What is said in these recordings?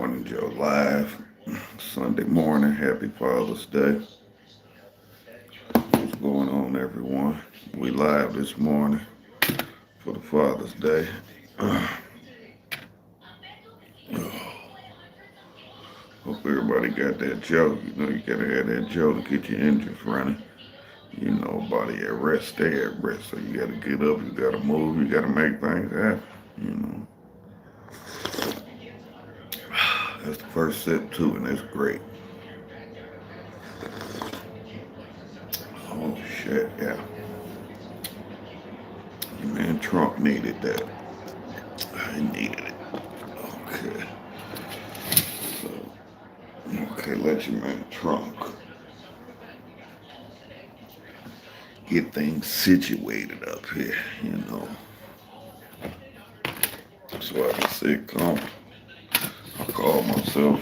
Morning Joe live. Sunday morning. Happy Father's Day. What's going on, everyone? We live this morning for the Father's Day. Hope everybody got that Joe. You know you gotta have that Joe to get your engines running. You know, body at rest, stay at rest. So you gotta get up, you gotta move, you gotta make things happen. You know, that's the first step too, and that's great. Oh shit, yeah. Man, Trump needed that. I needed it. Okay. So, okay, let your man Trump get things situated up here, you know. So I can say, come. I call myself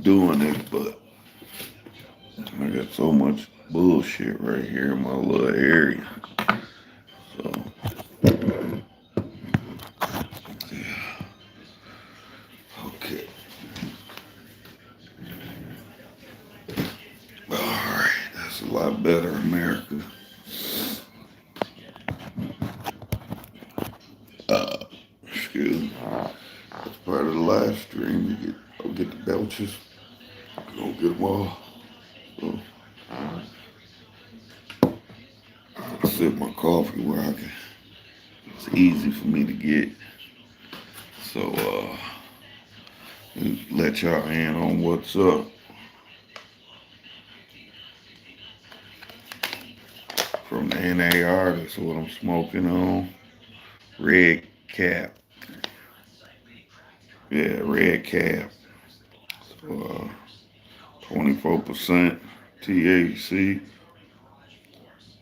doing it, but I got so much bullshit right here in my little area. So, yeah, okay. All right, that's a lot better, America. Excuse me. That's part of the live stream. You get the belches. Go get them all. So, I sip my coffee where I can. It's easy for me to get. So, let y'all in on what's up from the NAR. That's what I'm smoking on. Red cap. Yeah, red cap. So, 24% THC,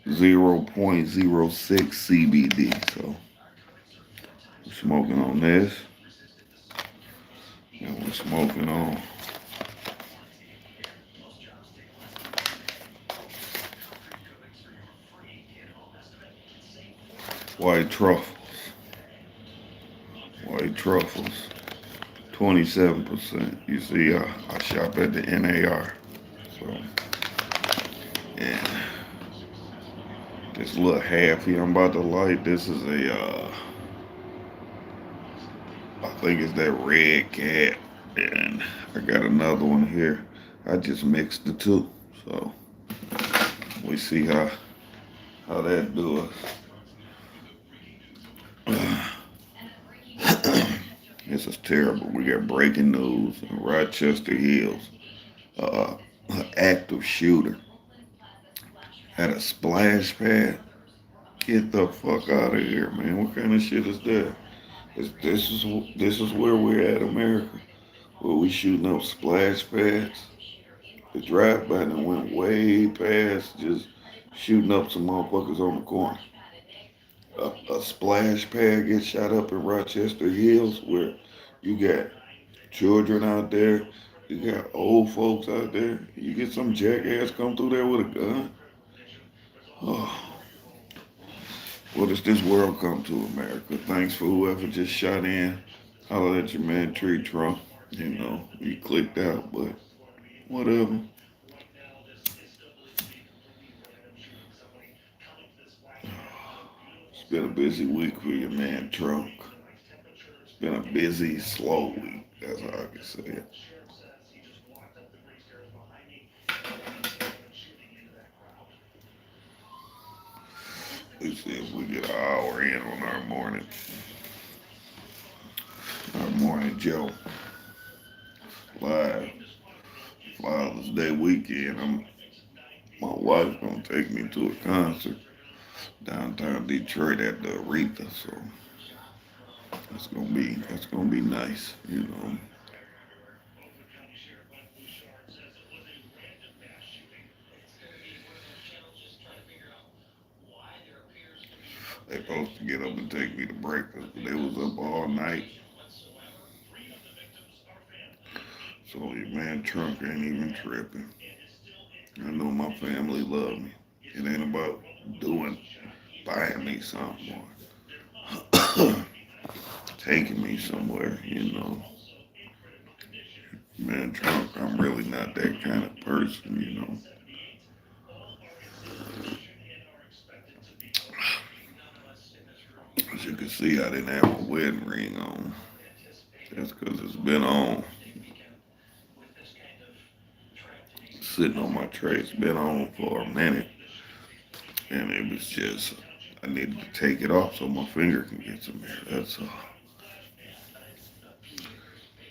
0.06 CBD. So, we're smoking on this. And we're smoking on white truffles. White truffles. 27%. You see, I shop at the NAR. So, and this little half here I'm about to light, this is I think it's that red cat. And I got another one here. I just mixed the two. So, we see how that do us. This is terrible. We got breaking news in Rochester Hills. An active shooter at a splash pad. Get the fuck out of here, man. What kind of shit is that? This is where we're at, America. Where we shooting up splash pads. The drive-by and went way past just shooting up some motherfuckers on the corner. A splash pad gets shot up in Rochester Hills where you got children out there, you got old folks out there. You get some jackass come through there with a gun. Oh, what does this world come to, America? Thanks for whoever just shot in. Holler at your man Tree Trump. You know, he clicked out, but whatever. It's been a busy week for your man Trump. It's been a busy, slow week. That's how I can say it. Let's see if we get an hour in on our morning Joe live Father's Day weekend. My wife's gonna take me to a concert downtown Detroit at the Aretha, so that's gonna be nice, you know. They supposed to get up and take me to breakfast, but they was up all night. So your man Trump ain't even tripping. I know my family love me. It ain't about buying me something more. taking me somewhere, you know. Man, Trump, I'm really not that kind of person, you know. As you can see, I didn't have a wedding ring on. That's because it's been on, sitting on my tray. It's been on for a minute. And it was just, I needed to take it off so my finger can get some air. That's all.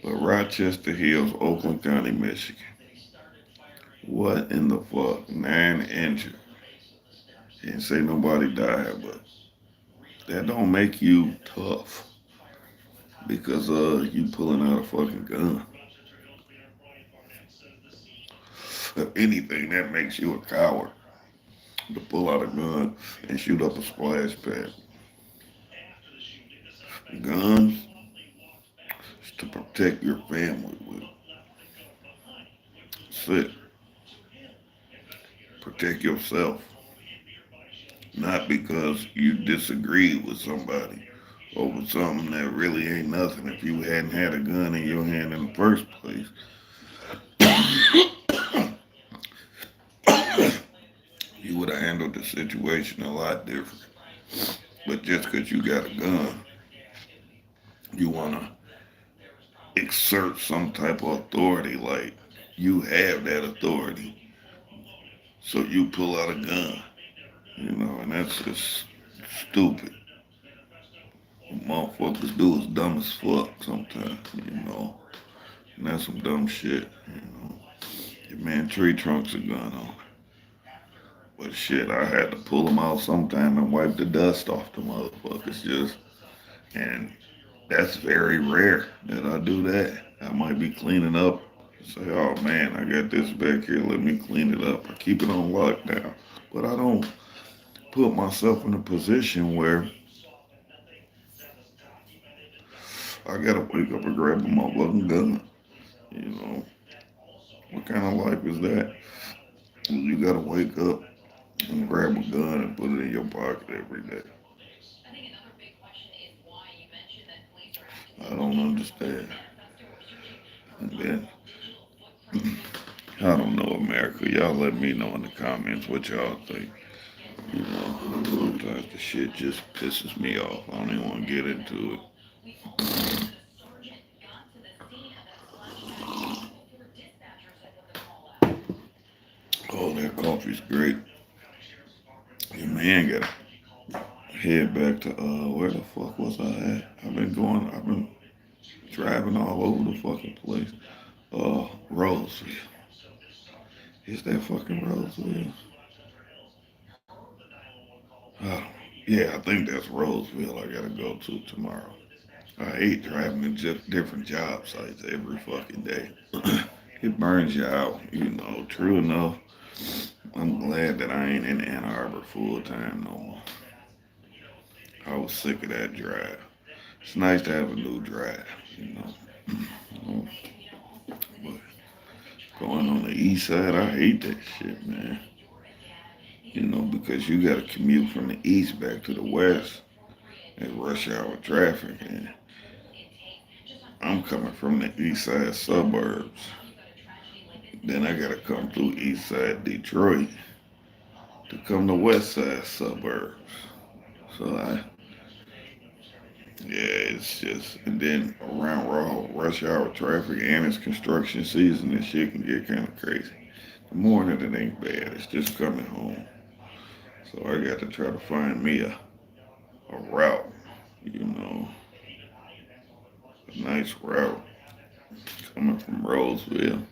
But Rochester Hills, Oakland County, Michigan. What in the fuck? 9 injured. Didn't say nobody died, but that don't make you tough because you pulling out a fucking gun. If anything, that makes you a coward to pull out a gun and shoot up a splash pad. Guns is to protect your family with. That's it. Protect yourself. Not because you disagreed with somebody over something that really ain't nothing. If you hadn't had a gun in your hand in the first place, you would have handled the situation a lot different. But just because you got a gun, you want to exert some type of authority, like you have that authority. So you pull out a gun, you know, and that's just stupid. What motherfuckers do is dumb as fuck sometimes, you know. And that's some dumb shit, you know. Your man tree trunks a gun on. But shit, I had to pull them out sometime and wipe the dust off the motherfuckers just. And that's very rare that I do that. I might be cleaning up. Say, oh man, I got this back here. Let me clean it up. I keep it on lockdown. But I don't put myself in a position where I gotta wake up and grab a motherfucking gun. You know, what kind of life is that? You gotta wake up and grab a gun and put it in your pocket every day. I don't understand. And then, I don't know, America. Y'all let me know in the comments what y'all think. You know, sometimes the shit just pisses me off. I don't even want to get into it. Oh, that coffee's great. Your man got to head back to, where the fuck was I at? I've been driving all over the fucking place. Roseville. Is that fucking Roseville? Oh, yeah, I think that's Roseville I gotta go to tomorrow. I hate driving to just different job sites every fucking day. It burns you out, you know. True enough, I'm glad that I ain't in Ann Arbor full time no more. I was sick of that drive. It's nice to have a new drive, you know. But going on the east side, I hate that shit, man. You know, because you got to commute from the east back to the west at rush hour traffic, and I'm coming from the east side suburbs. Then I got to come through east side Detroit to come to west side suburbs. So yeah, it's just, and then around raw rush hour traffic and it's construction season, this shit can get kind of crazy. The morning it ain't bad, it's just coming home. So I got to try to find me a route, you know, a nice route coming from Roseville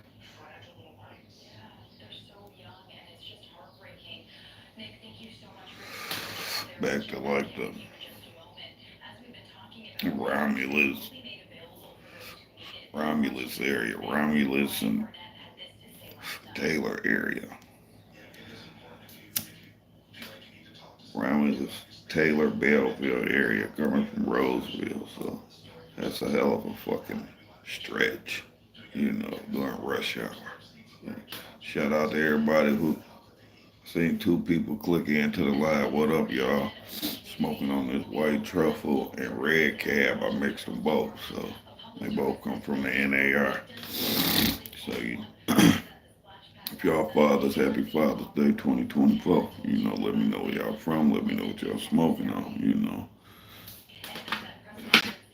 back to like the Romulus, Romulus area, Romulus and Taylor area. Romulus, Taylor, Belleville area coming from Roseville. So that's a hell of a fucking stretch, you know, during rush hour. So shout out to everybody who Seen two people click into the live. What up, y'all? Smoking on this white truffle and red cab. I mixed them both, so they both come from the NAR. So if y'all fathers, happy Father's Day 2024. Let me know where y'all from. Let me know what y'all smoking on.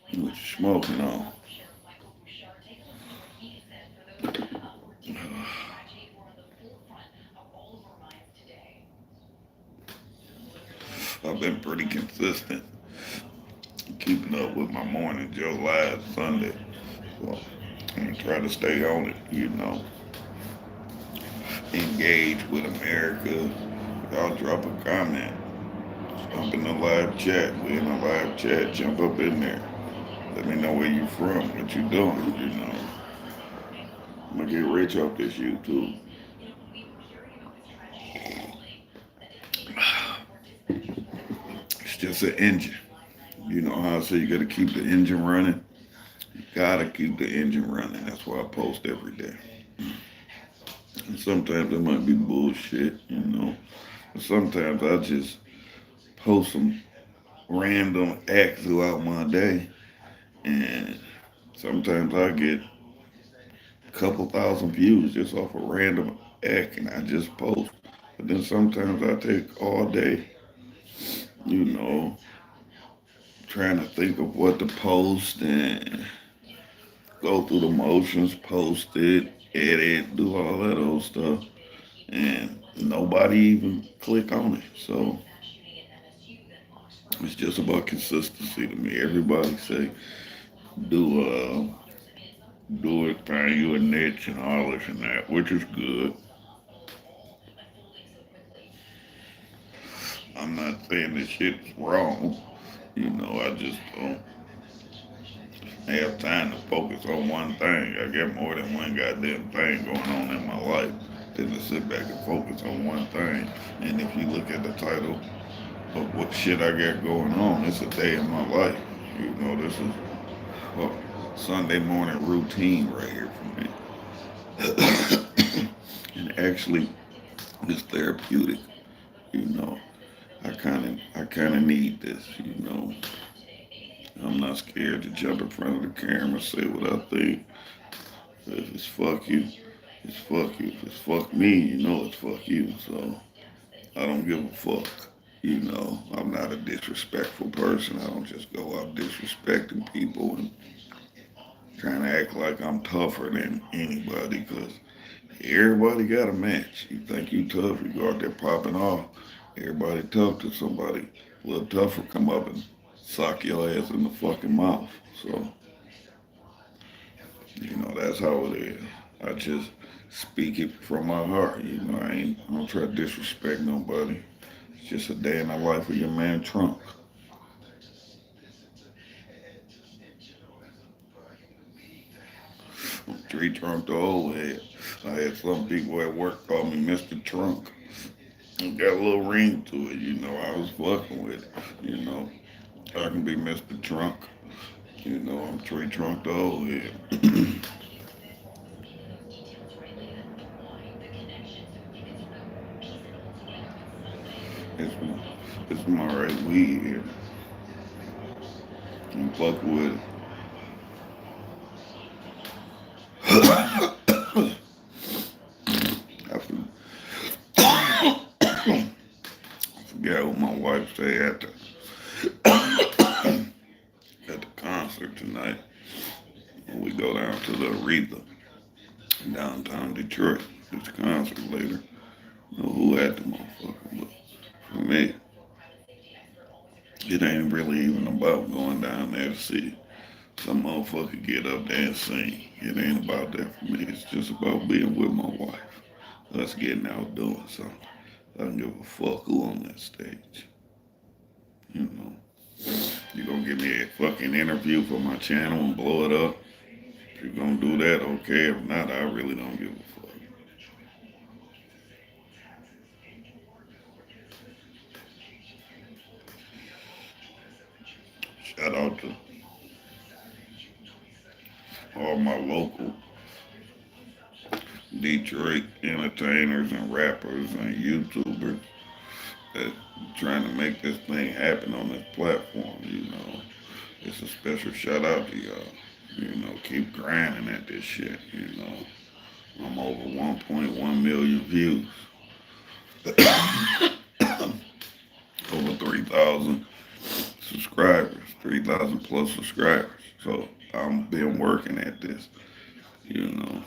What you smoking on. I've been pretty consistent keeping up with my morning Joe live Sunday. So I'm gonna try to stay on it. Engage with America. Y'all drop a comment. Jump in the live chat. We in the live chat. Jump up in there. Let me know where you from, what you doing. I'm gonna get rich off this YouTube. It's just an engine. You know how I say you gotta keep the engine running? You gotta keep the engine running. That's why I post every day. And sometimes it might be bullshit. But sometimes I just post some random acts throughout my day. And sometimes I get a couple thousand views just off a random act and I just post. But then sometimes I take all day, you know, trying to think of what to post and go through the motions, post it, edit, do all that old stuff. And nobody even click on it. So it's just about consistency to me. Everybody say do do it, find you a niche and all this and that, which is good. I'm not saying this shit's wrong. I just don't have time to focus on one thing. I got more than one goddamn thing going on in my life than to sit back and focus on one thing. And if you look at the title of what shit I got going on, it's a day in my life. This is a Sunday morning routine right here for me. And actually, it's therapeutic. You know, I kind of need this. I'm not scared to jump in front of the camera, say what I think. If it's fuck you, it's fuck you. If it's fuck me, it's fuck you. So I don't give a fuck. I'm not a disrespectful person. I don't just go out disrespecting people and trying to act like I'm tougher than anybody because everybody got a match. You think you tough, you go out there popping off. Everybody tough to somebody a little tougher come up and sock your ass in the fucking mouth. So, that's how it is. I just speak it from my heart. I don't try to disrespect nobody. It's just a day in the life of your man Trump. Tree Trunk the old head. I had some people at work call me Mr. Trunk. It got a little ring to it, I was fucking with it. You know, I can be Mr. Trunk. I'm Tree Trunk the old head. it's, it's some alright weed here. I'm fucking with it. I forgot what my wife said at the concert tonight. When we go down to the Aretha in downtown Detroit. This concert later. Know who at the motherfucker, but for me, it ain't really even about going down there to see some motherfucker get up there and sing. It ain't about that for me. It's just about being with my wife. Us getting out doing something. I don't give a fuck who on that stage. You know, you gonna give me a fucking interview for my channel and blow it up? If you're gonna do that, okay. If not, I really don't give a fuck. Shout out to all my Detroit entertainers and rappers and YouTubers that trying to make this thing happen on this platform. It's a special shout out to y'all. Keep grinding at this shit. I'm over 1.1 million views, over 3,000 subscribers, 3,000 plus subscribers. So I'm been working at this. You know,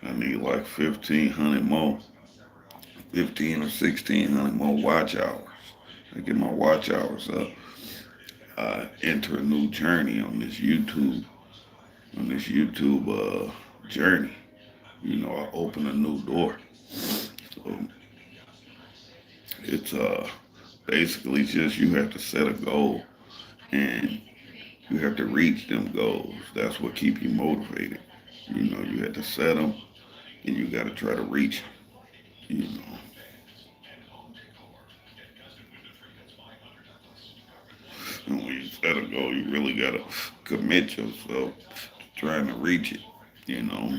I need like 1,500 more, 15 or 1,600 more watch hours. I get my watch hours up. I enter a new journey on this YouTube journey. I open a new door. So it's basically just you have to set a goal and you have to reach them goals. That's what keep you motivated. You have to set them and you got to try to reach them. And when you set a goal, you really got to commit yourself to trying to reach it. You know,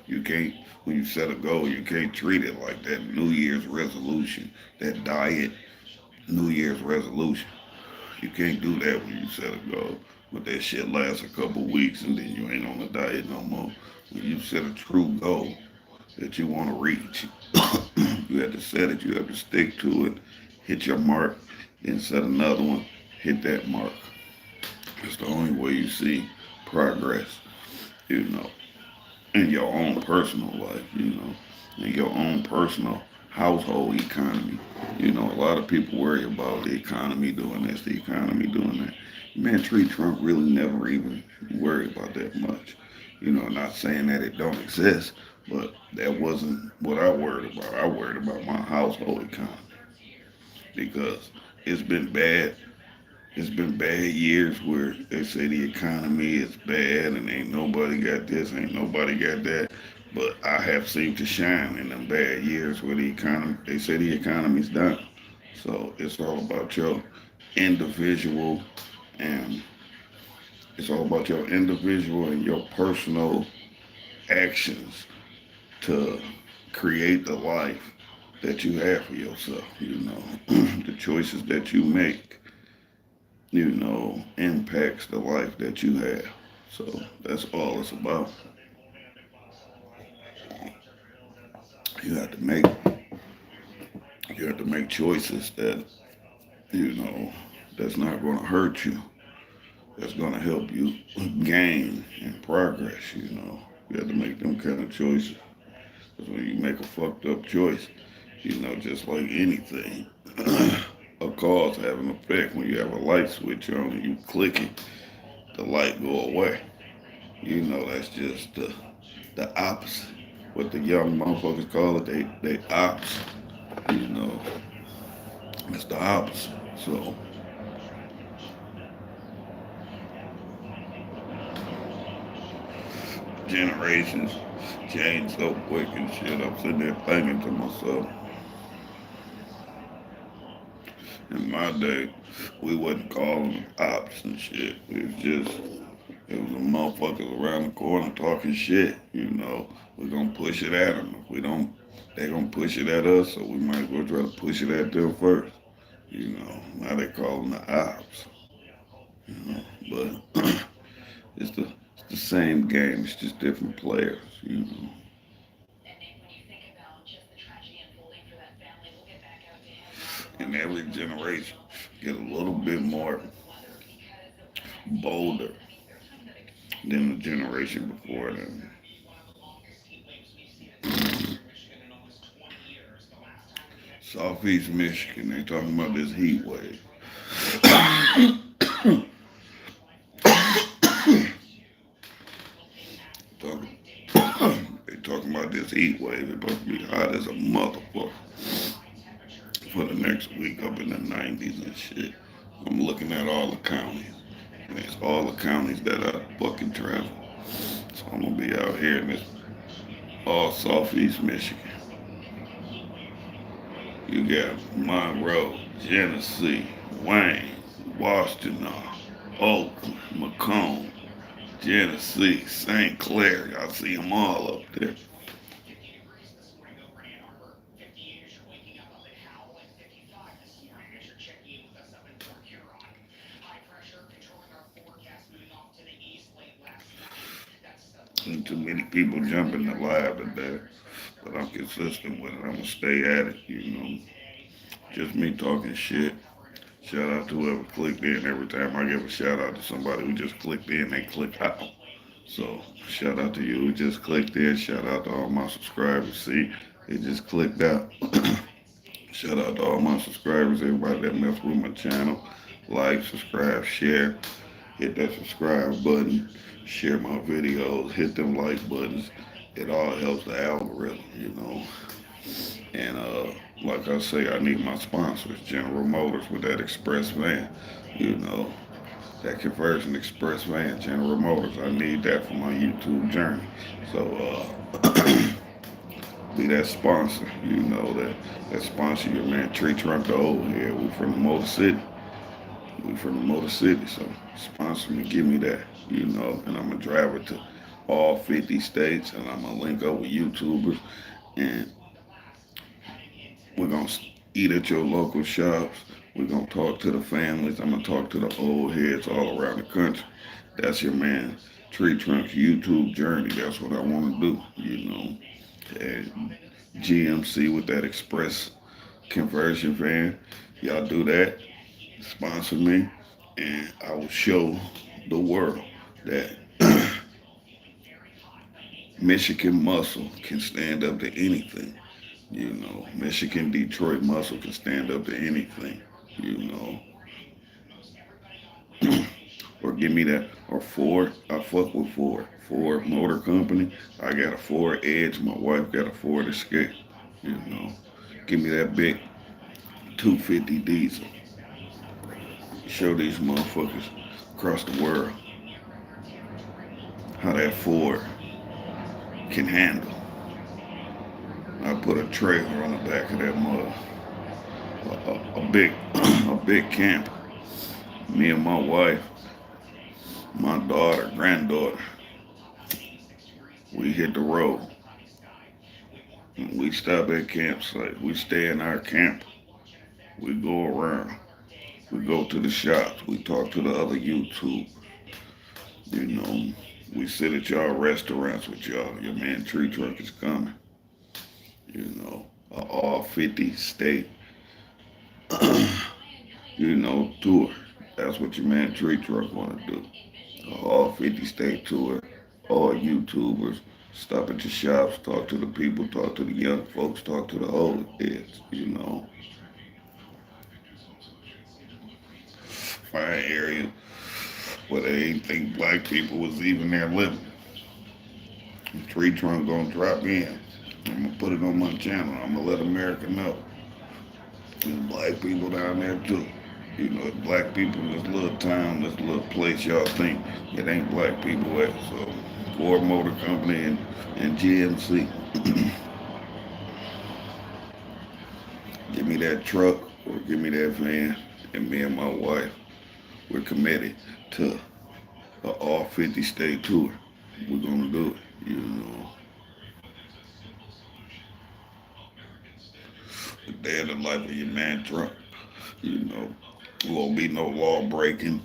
you can't, when you set a goal, you can't treat it like that New Year's resolution, that diet New Year's resolution. You can't do that when you set a goal. But that shit lasts a couple weeks and then you ain't on the diet no more. When you set a true goal that you want to reach, you have to set it, you have to stick to it, hit your mark, then set another one, hit that mark. It's the only way you see progress, you know, in your own personal life, in your own personal household economy. A lot of people worry about the economy doing this, the economy doing that. Man, Tree Trump really never even worried about that much. Not saying that it don't exist, but that wasn't what I worried about. I worried about my household economy because it's been bad. It's been bad years where they say the economy is bad and ain't nobody got this, ain't nobody got that. But I have seemed to shine in them bad years where the economy, they say the economy's down. So it's all about your individual and it's all about your individual and your personal actions to create the life that you have for yourself. The choices that you make, impacts the life that you have. So that's all it's about. You have to make you have to make choices that you know that's not going to hurt you. That's going to help you gain and progress. You have to make them kind of choices. Because when you make a fucked up choice, just like anything, a cause have an effect. When you have a light switch on and you click it, the light go away. That's just the opposite. What the young motherfuckers call it, they ops. You know, it's the opposite. So generations change so quick and shit. I'm sitting there thinking to myself, in my day, we wasn't calling them ops and shit. It was the motherfuckers around the corner talking shit. We're gonna push it at them. If we don't, they gonna push it at us, so we might as well try to push it at them first. Now they call them the ops. But it's the same game. It's just different players. And every generation get a little bit more bolder than the generation before them. Southeast Michigan, they talking about this heat wave. talking, they talking about this heat wave. It's supposed to be hot as a motherfucker for the next week up in the 90s and shit. I'm looking at all the counties. And it's all the counties that I fucking travel. So I'm gonna be out here in this all Southeast Michigan. You got Monroe, Genesee, Wayne, Washtenaw, Oakland, Macomb, Genesee, St. Clair. Y'all see them all up there. And too many people jumping the live today, but I'm consistent with it. I'm gonna stay at it, Just me talking shit. Shout out to whoever clicked in. Every time I give a shout out to somebody who just clicked in, they click out. So shout out to you who just clicked in. Shout out to all my subscribers. See, they just clicked out. Shout out to all my subscribers, everybody that mess with my channel. Like, subscribe, share. Hit that subscribe button. Share my videos. Hit them like buttons. It all helps the algorithm. And like I say, I need my sponsors, General Motors with that express van. You know, that conversion express van, General Motors. I need that for my YouTube journey. So be that sponsor. That sponsor your man Tree Trunk the old head. We from the Motor City. We from the Motor City. So sponsor me, give me that. And I'm gonna drive it to all 50 states, and I'm gonna link up with YouTubers, and we're gonna eat at your local shops. We're gonna talk to the families. I'm gonna talk to the old heads all around the country. That's your man Tree Trunk's YouTube journey. That's what I want to do. And GMC with that express conversion van. Y'all do that. Sponsor me, and I will show the world that Michigan muscle can stand up to anything. Michigan, Detroit muscle can stand up to anything. You know, or give me that, or Ford. I fuck with Ford. Ford Motor Company. I got a Ford Edge. My wife got a Ford Escape. You know, give me that big 250 diesel. Show these motherfuckers across the world how that Ford can handle. I put a trailer on the back of that mother, a big, a big camper. Me and my wife, my daughter, granddaughter, we hit the road. We stop at campsite. We stay in our camp. We go around. We go to the shops. We talk to the other YouTube. You know, we sit at y'all restaurants with y'all. Your man Tree Truck is coming. All 50 state, tour. That's what your man Tree Truck want to do. All 50 state tour. All YouTubers. Stop at the shops, talk to the people, talk to the young folks, talk to the old heads. Find areas where they ain't think black people was even there living. Tree Trunk gonna drop in. I'm gonna put it on my channel. I'm gonna let America know. There's black people down there too. Black people in this little town, this little place y'all think it ain't black people at. So Ford Motor Company and GMC. Give me that truck or give me that van, and me and my wife, we're committed to an all 50 state tour. We're gonna do it. The day of the life of your man Trump. Won't be no law breaking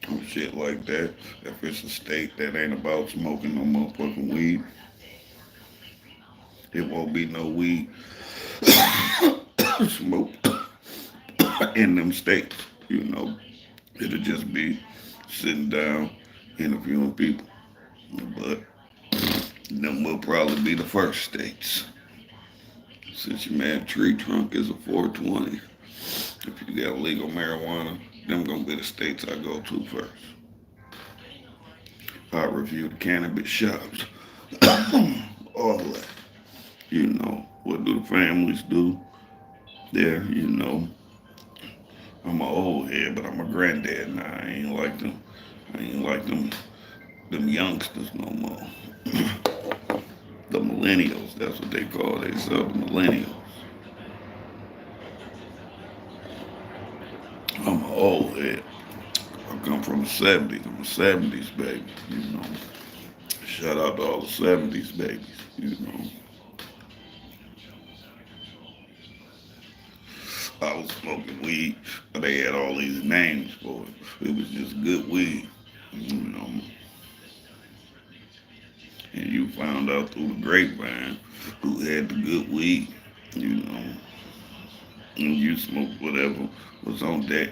or shit like that. If it's a state that ain't about smoking no motherfucking weed, it won't be no weed smoke in them states. It'll just be sitting down interviewing people. But them will probably be the first states. Since your man Tree Trunk is a 420, if you got legal marijuana, them gonna be the states I go to first. I review the cannabis shops, all that. What do the families do there? I'm an old head, but I'm a granddad now. I ain't like them. I ain't like them youngsters no more. The millennials, that's what they call themselves, the millennials. I'm an old head. I come from the 70s. I'm a 70s baby, you know. Shout out to all the 70s babies, you know. I was smoking weed, but they had all these names for it. It was just good weed, you know. And you found out through the grapevine who had the good weed, you know. And you smoked whatever was on deck,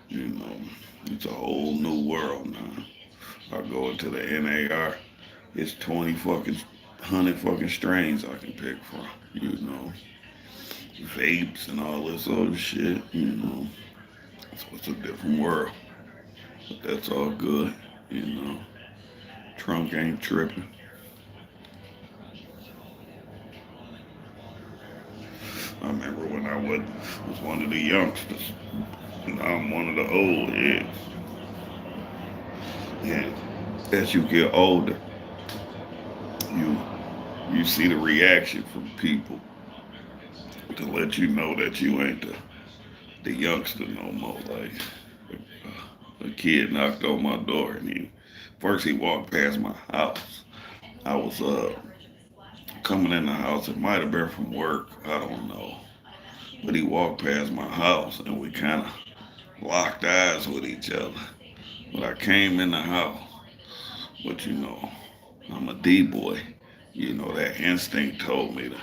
you know. It's a whole new world now. I go into the NAR, it's 20 fucking, 100 fucking strains I can pick from, you know. Vapes and all this other shit, you know. So it's a different world. But that's all good, you know. Trunk ain't tripping. I remember when I was one of the youngsters. Now I'm one of the old heads. And as you get older, you you see the reaction from people to let you know that you ain't the youngster no more. Like a kid knocked on my door and he walked past my house. I was coming in the house. It might have been from work. I don't know. But he walked past my house and we kind of locked eyes with each other. But I came in the house. But you know, I'm a D boy. You know, that instinct told me to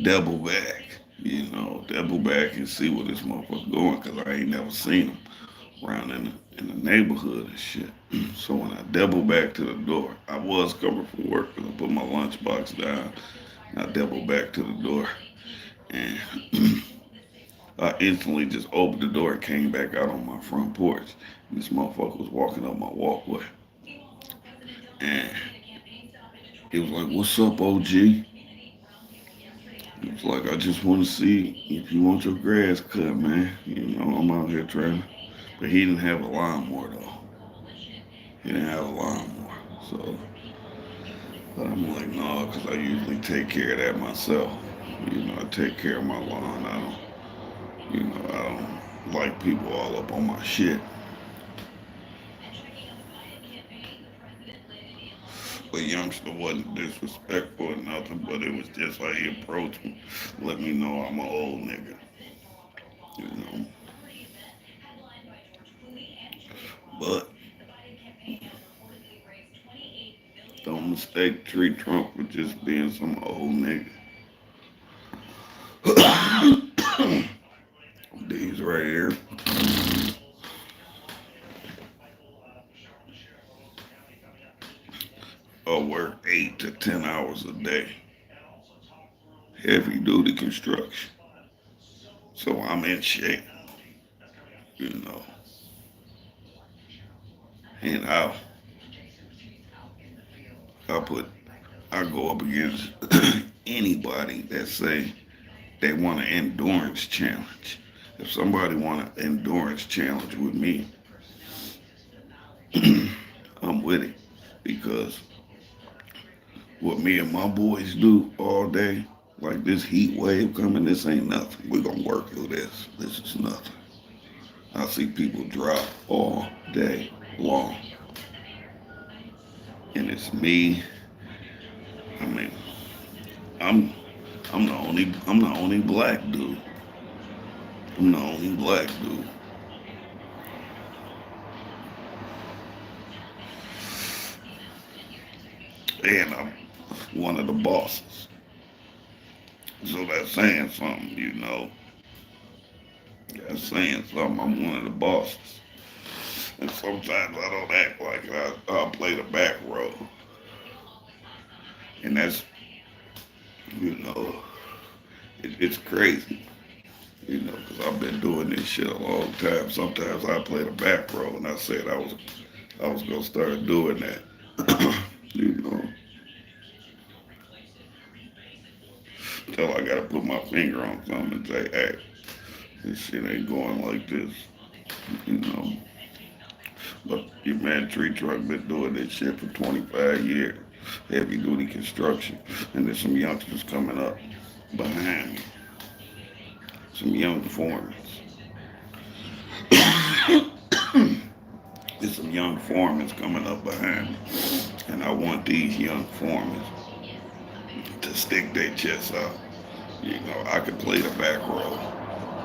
double back. You know, double back and see where this motherfucker going because I ain't never seen him around in the neighborhood and shit. So when I doubled back to the door, I was coming from work because I put my lunchbox down. And I doubled back to the door and I instantly just opened the door and came back out on my front porch. And this motherfucker was walking up my walkway. And he was like, "What's up, OG?" He was like, "I just want to see if you want your grass cut, man. You know, I'm out here trying." But he didn't have a lawnmower, though. He didn't have a lawnmower. So, but I'm like, no, because I usually take care of that myself. You know, I take care of my lawn. I don't like people all up on my shit. But youngster wasn't disrespectful or nothing, but it was just like he approached me, let me know I'm an old nigga. You know. But don't mistake Tree Trump for just being some old nigga. These right here. I work 8 to 10 hours a day. Heavy duty construction. So I'm in shape, you know. And I put I go up against anybody that say they want an endurance challenge. If somebody want an endurance challenge with me, I'm with it because what me and my boys do all day, like this heat wave coming, this ain't nothing. We're gonna work through this. This is nothing. I see people drop all day long. And it's me. I mean, I'm I'm the only black dude. I'm the only black dude. And I'm one of the bosses. So that's saying something, you know. That's saying something. I'm one of the bosses. And sometimes I don't act like it. I'll play the back row. And that's, you know, it's crazy, you know, because I've been doing this shit a long time. Sometimes I play the back row, and I said I was gonna start doing that, you know, until I gotta put my finger on something and say, hey, this shit ain't going like this, you know. But your man Tree Truck been doing this shit for 25 years, heavy duty construction, and there's some youngsters coming up behind me, some young foreigners. There's some young foremen coming up behind me, and I want these young foremen to stick their chests out. You know, I could play the back row.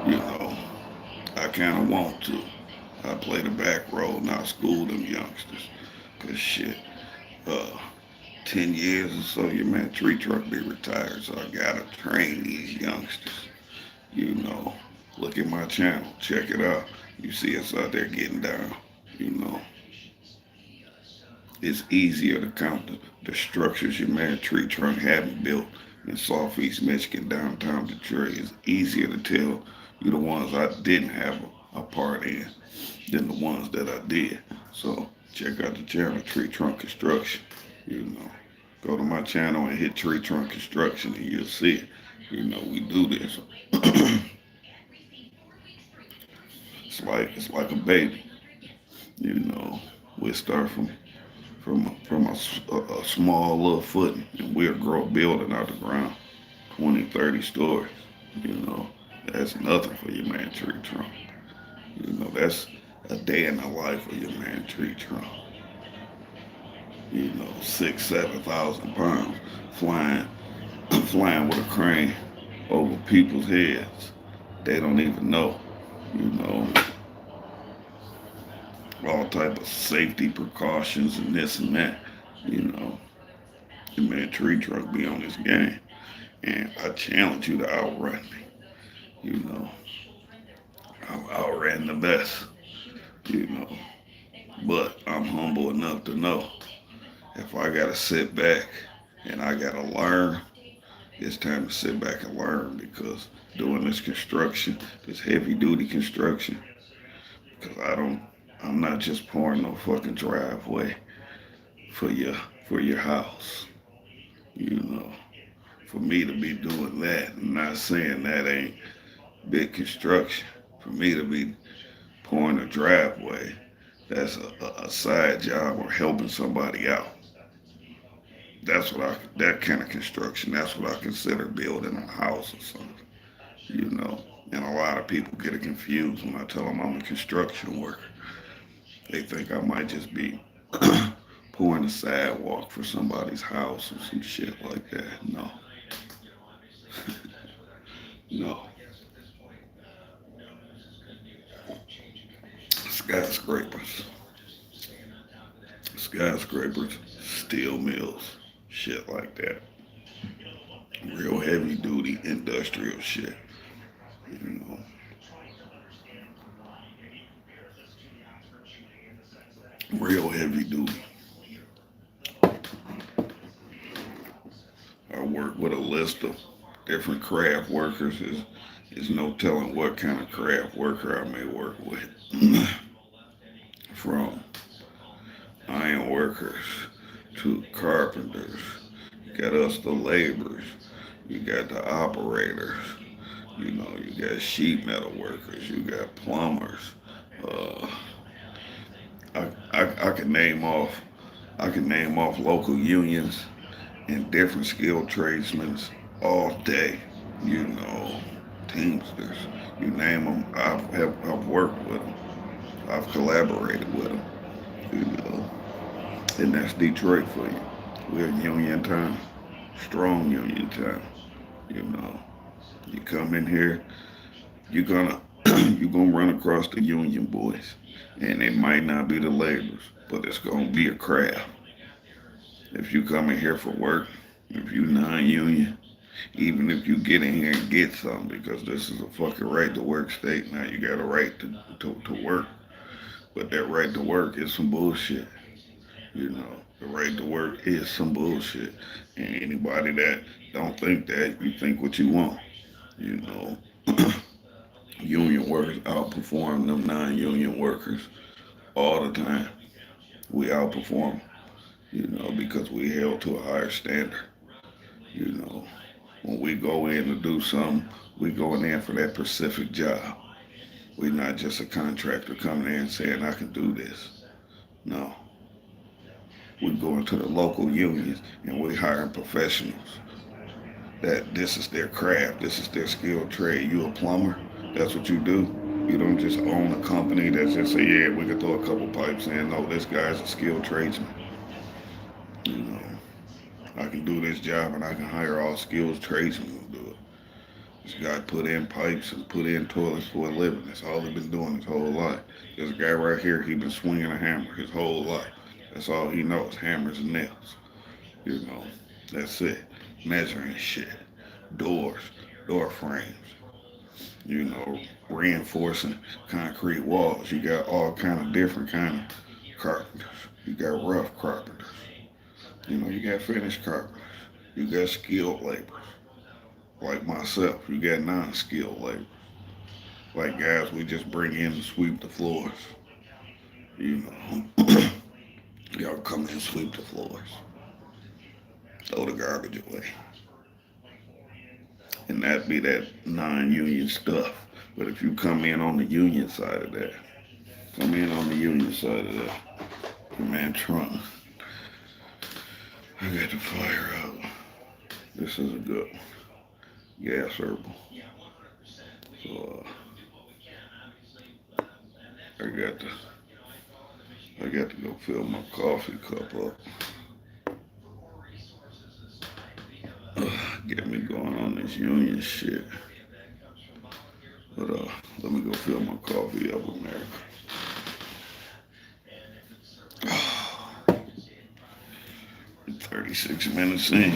You know, I kind of want to. I play the back row and I school them youngsters. Cause shit, uh, 10 years or so, your man tree truck be retired. So I gotta train these youngsters. You know, look at my channel, check it out. You see us out there getting down. You know, it's easier to count the structures your man tree trunk hadn't built in Southeast Michigan, downtown Detroit. It's easier to tell you the ones I didn't have a part in than the ones that I did. So check out the channel, Tree Trunk Construction. You know, go to my channel and hit Tree Trunk Construction and you'll see it. You know, we do this. It's like a baby. You know, we start from a small little footing, and we'll grow a building out the ground, 20, 30 stories. You know, that's nothing for your man tree trunk. You know, that's a day in the life of your man tree trunk. You know, 6, 7,000 pounds flying, flying with a crane over people's heads. They don't even know. You know, all type of safety precautions and this and that. You know, the man tree truck be on this game, and I challenge you to outrun me. You know, I've outran the best. You know, but I'm humble enough to know if I gotta sit back and I gotta learn, it's time to sit back and learn because doing this construction, this heavy duty construction, because I'm not just pouring no fucking driveway for your for your house. You know, for me to be doing that, I'm not saying that ain't big construction. For me to be pouring a driveway, that's a side job or helping somebody out. That kind of construction. That's what I consider building a house or something. You know, and a lot of people get it confused when I tell them I'm a construction worker. They think I might just be pouring a sidewalk for somebody's house or some shit like that. No, no. Skyscrapers, skyscrapers, steel mills, shit like that. Real heavy duty industrial shit. You know, real heavy duty. I work with a list of different craft workers. There's no telling what kind of craft worker I may work with. From iron workers to carpenters. You got us, the laborers. You got the operators. You know, you got sheet metal workers. You got plumbers. Uh, I can name off. I can name off local unions and different skilled tradesmen all day. You know, teamsters. You name them. I've worked with them. I've collaborated with them. You know, and that's Detroit for you. We're union time, strong union time. You know, you come in here, you're gonna you're gonna run across the union boys, and it might not be the laborers, but it's gonna be a craft. If you come in here for work, if you non-union, even if you get in here and get something, because this is a fucking right to work state. Now you got a right to work, but that right to work is some bullshit. You know, the right to work is some bullshit. And anybody that don't think that, you think what you want. You know, union workers outperform them non-union workers all the time. We outperform them, you know, because we held to a higher standard. You know, when we go in to do something, we going in for that specific job. We're not just a contractor coming in saying I can do this. No, we go into the local unions and we hiring professionals that this is their craft, this is their skilled trade. You a plumber, that's what you do. You don't just own a company that just say, yeah, we can throw a couple pipes in. No, this guy's a skilled tradesman. You know, I can do this job and I can hire all skilled tradesmen to do it. This guy put in pipes and put in toilets for a living. That's all he's been doing his whole life. This guy right here, he been swinging a hammer his whole life. That's all he knows, hammers and nails. You know, that's it. Measuring shit. Doors, door frames, you know, reinforcing concrete walls. You got all kind of different kind of carpenters. You got rough carpenters. You know, you got finished carpenters. You got skilled laborers. Like myself, you got non-skilled labor. Like guys we just bring in to sweep the floors. You know, y'all come in and sweep the floors. Throw the garbage away. And that be that non-union stuff. But if you come in on the union side of that, come in on the union side of that, man, Trump, I got the fire out. This is a good one. Gas herbal. So I got to I got to go fill my coffee cup up. Get me going on this union shit. But let me go fill my coffee up, America. 36 minutes in.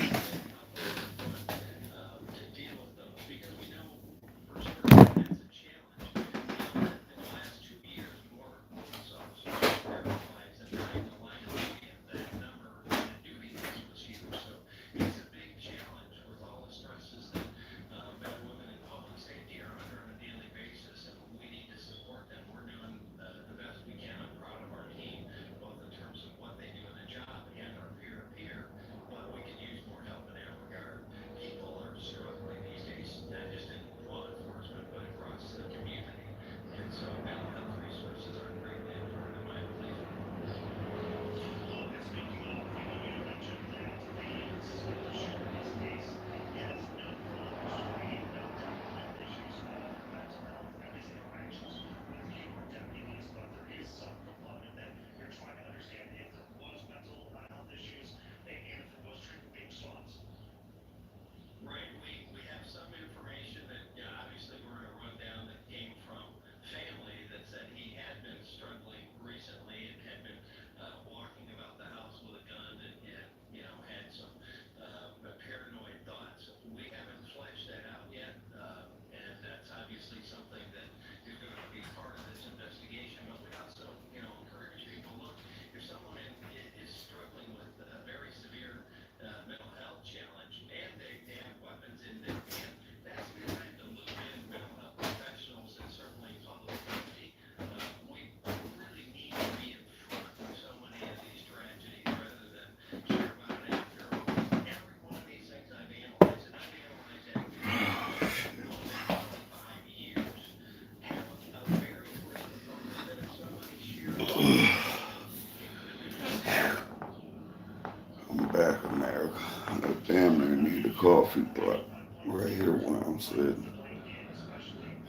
I'm back, America. I damn near need a coffee pot right here where I'm sitting.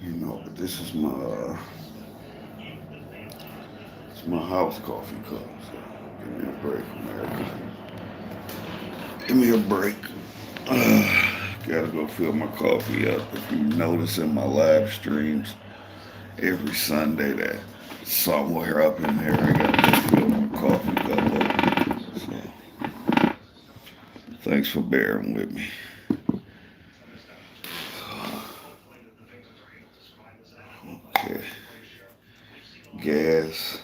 You know, but this is it's my house coffee cup. So give me a break, America. Give me a break. Gotta go fill my coffee up. If you notice in my live streams every Sunday that somewhere up in there I gotta go fill my coffee cup up. So thanks for bearing with me. Okay. Gas.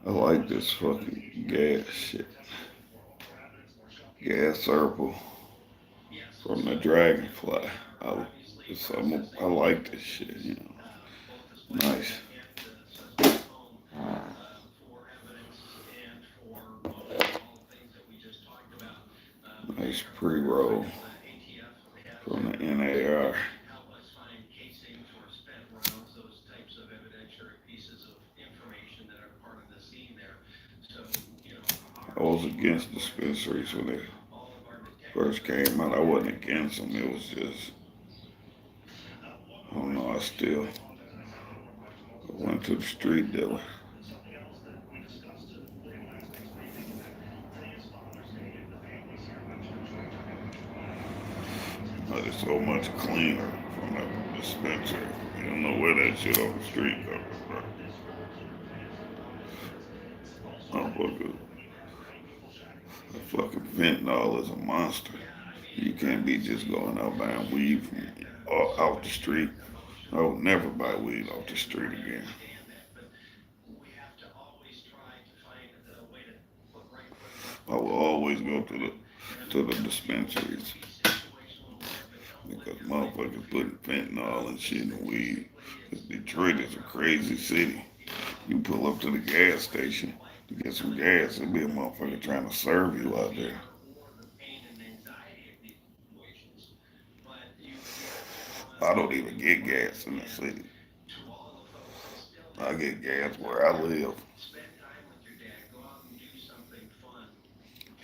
I like this fucking gas shit. Gas herbal from the dragonfly. I like this shit, you know. Nice. Nice pre-roll from the NAR. I was against dispensaries when they first came out. I wasn't against them. It was just, I don't know. I still went to the street dealer. But it's so much cleaner from the dispensary. You don't know where that shit on the street goes, bro. Fucking fentanyl is a monster. You can't be just going out buying weed from out the street. I would never buy weed off the street again. I will always go to the dispensaries because motherfuckers putting fentanyl and shit in weed. 'Cause Detroit is a crazy city. You pull up to the gas station to get some gas, there'll be a motherfucker trying to serve you out there. I don't even get gas in the city. I get gas where I live.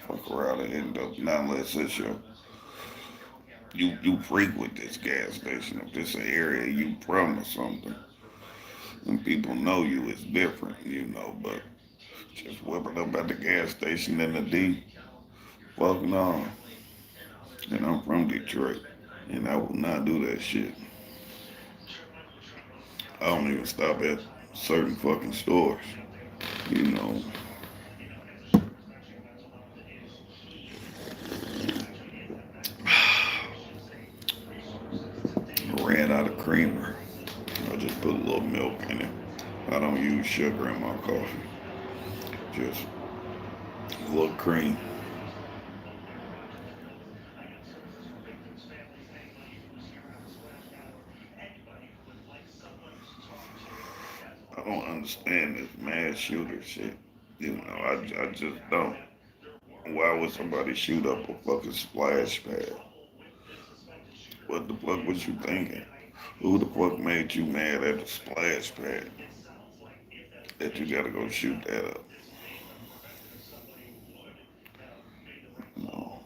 Fuck around and end up not unless it's you frequent this gas station. If this an area you from or something, and people know you, it's different, But just whipping up at the gas station in the D, fuck no. And I'm from Detroit, and I will not do that shit. I don't even stop at certain fucking stores, you know. I ran out of creamer. I just put a little milk in it. I don't use sugar in my coffee. Just a little cream. I don't understand this mass shooter shit. I just don't. Why would somebody shoot up a fucking splash pad? What the fuck was you thinking? Who the fuck made you mad at the splash pad that you gotta go shoot that up? No.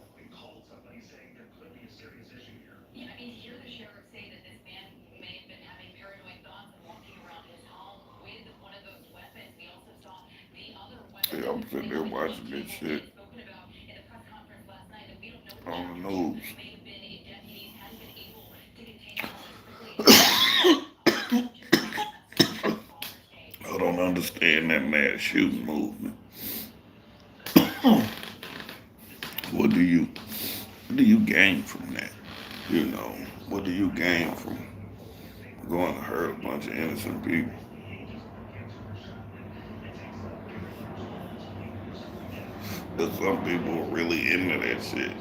Yeah, I'm sitting there watching this shit on the news. I don't understand that mass shooting movement. What do you what do you gain from that? You know, what do you gain from going to hurt a bunch of innocent people? But some people are really into that shit.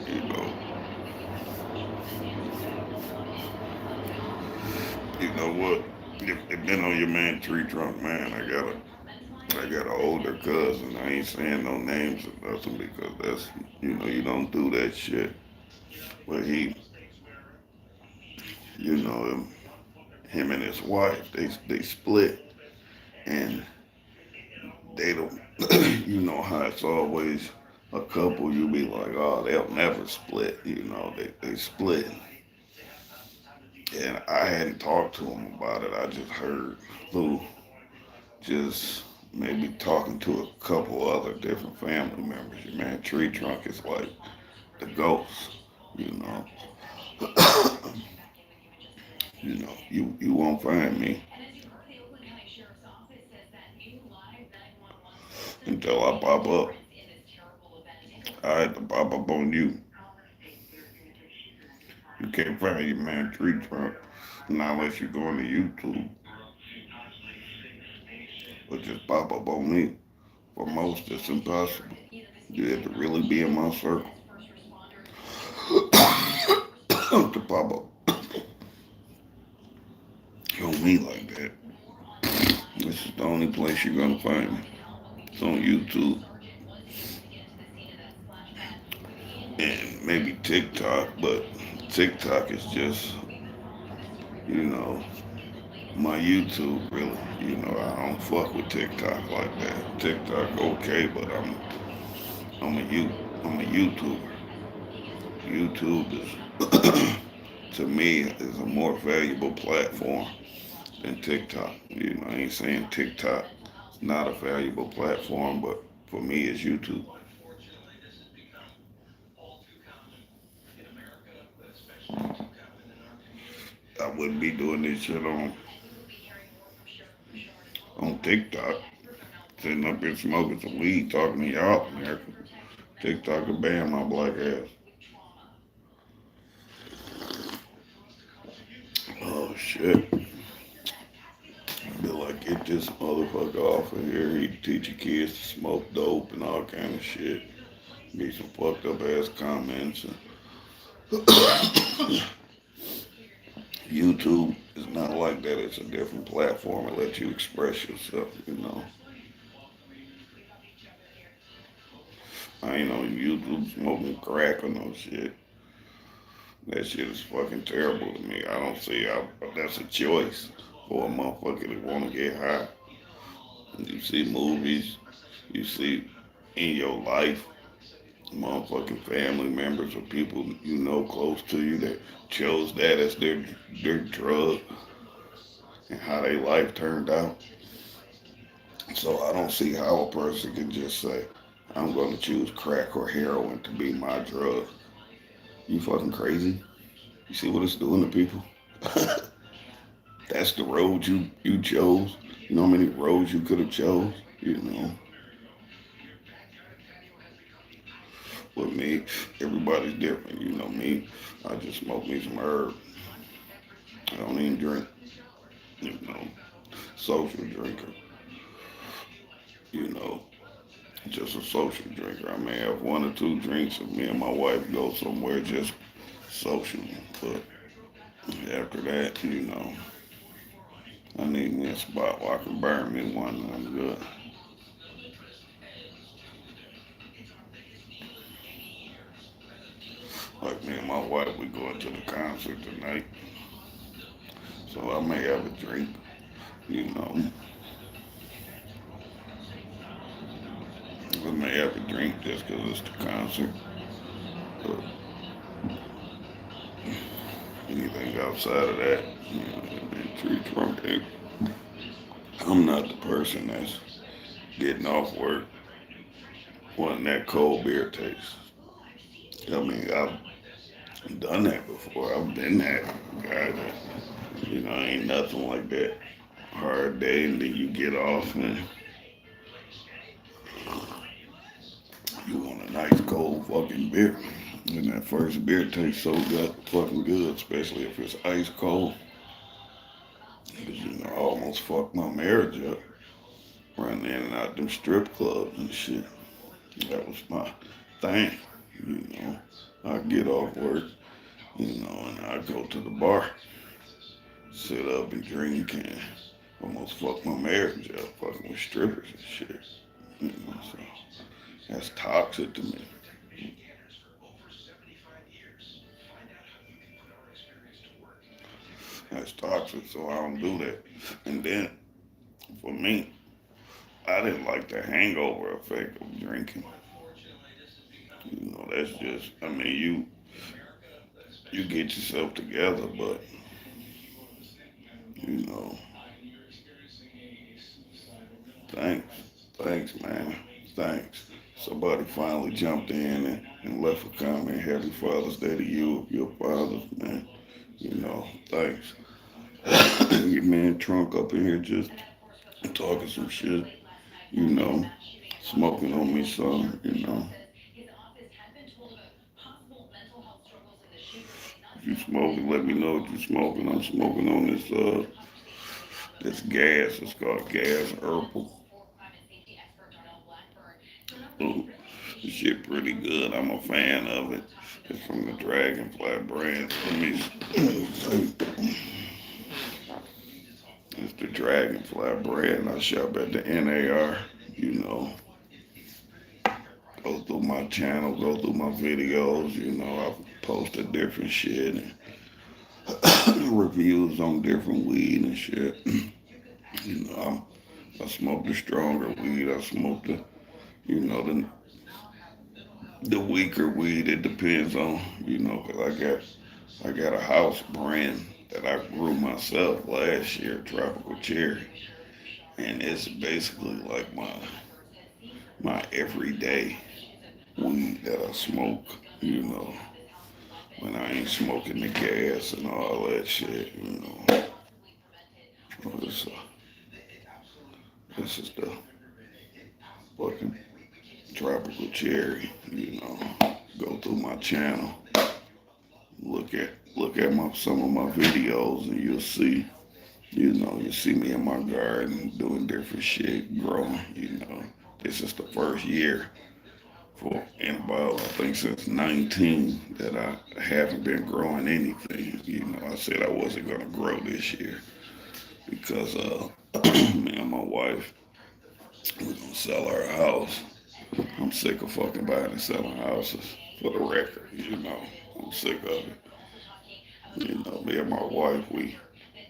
You know what? If been on your man tree trunk, man, I got an older cousin. I ain't saying no names or nothing because that's you don't do that shit. But he, him and his wife, they split and they don't. You know how it's always a couple. You be like, oh, they'll never split. They split, and I hadn't talked to him about it. I just heard Lou just maybe talking to a couple other different family members. Your man tree trunk is like the ghost. You know, you won't find me until I pop up. I had to pop up on you. You can't find your man tree trunk not unless you're going to YouTube, but just pop up on me. For most, it's impossible. You have to really be in my circle to pop up on me like that. This is the only place you're gonna find me. It's on YouTube and maybe TikTok, but TikTok is just, you know, my YouTube really. I don't fuck with TikTok like that. TikTok okay, but I'm a you I'm a YouTuber. YouTube is to me is a more valuable platform than TikTok. I ain't saying TikTok is not a valuable platform, but for me, it's YouTube. I wouldn't be doing this shit on TikTok, sitting up here smoking some weed, talking to y'all. Man, TikTok will ban my black ass. Oh shit! Be like, get this motherfucker off of here. He teaching kids to smoke dope and all kind of shit. Be some fucked up ass comments. YouTube is not like that. It's a different platform. It lets you express yourself. I ain't on YouTube smoking crack or no shit. That shit is fucking terrible to me. I don't see how that's a choice for a motherfucker that want to get high. You see movies, you see in your life, motherfucking family members or people you know close to you that chose that as their drug and how their life turned out. So I don't see how a person can just say, I'm going to choose crack or heroin to be my drug. You fucking crazy? You see what it's doing to people? That's the road you chose. You know how many roads you could have chose? You know, with me, everybody's different. You know me, I just smoke me some herb. I don't even drink. You know, social drinker. You know, just a social drinker. I may have one or two drinks if me and my wife go somewhere just socially. But after that, I need me a spot where I can burn me one and I'm good. Like me and my wife, we going to the concert tonight. So I may have a drink, you know. I may have a drink just 'cause it's the concert. But anything outside of that, treat drunk. I'm not the person that's getting off work wanting that cold beer taste. I mean, I've done that before. I've been that guy that, ain't nothing like that hard day and then you get off and you want a nice cold fucking beer. And that first beer tastes so good, fucking good, especially if it's ice cold. Because, I almost fucked my marriage up running in and out them strip clubs and shit. That was my thing, you know. I get off work, and I go to the bar, sit up and drink and almost fuck my marriage up, fucking with strippers and shit. So that's toxic to me. That's toxic, so I don't do that. And then for me, I didn't like the hangover effect of drinking. That's just, I mean, you get yourself together, but you know, thanks, thanks, man, thanks. Somebody finally jumped in and left a comment. Happy Father's Day to you, your fathers, man. Thanks. Your man Trunk up in here just talking some shit, you know, smoking on me some. If you smoking, let me know what you smoking. I'm smoking on this gas. It's called gas herbal. Ooh, this shit pretty good. I'm a fan of it. It's from the Dragonfly brand. Let me It's the Dragonfly brand. I shop at the NAR. You know, go through my channel, go through my videos. I posted different shit and reviews on different weed and shit. I smoke the stronger weed. I smoke the weaker weed. It depends on, 'cause I got a house brand that I grew myself last year, tropical cherry, and it's basically like my everyday weed that I smoke. You know, when I ain't smoking the gas and all that shit. You know, oh, this is the fucking tropical cherry. You know, go through my channel, look at my some of my videos, and you'll see. You know, you see me in my garden doing different shit, growing. You know, this is the first year for in about I think since 19 that I haven't been growing anything. You know, I said I wasn't gonna grow this year because me and my wife we're gonna sell our house. I'm sick of fucking buying and selling houses. For the record, you know, I'm sick of it. You know, me and my wife we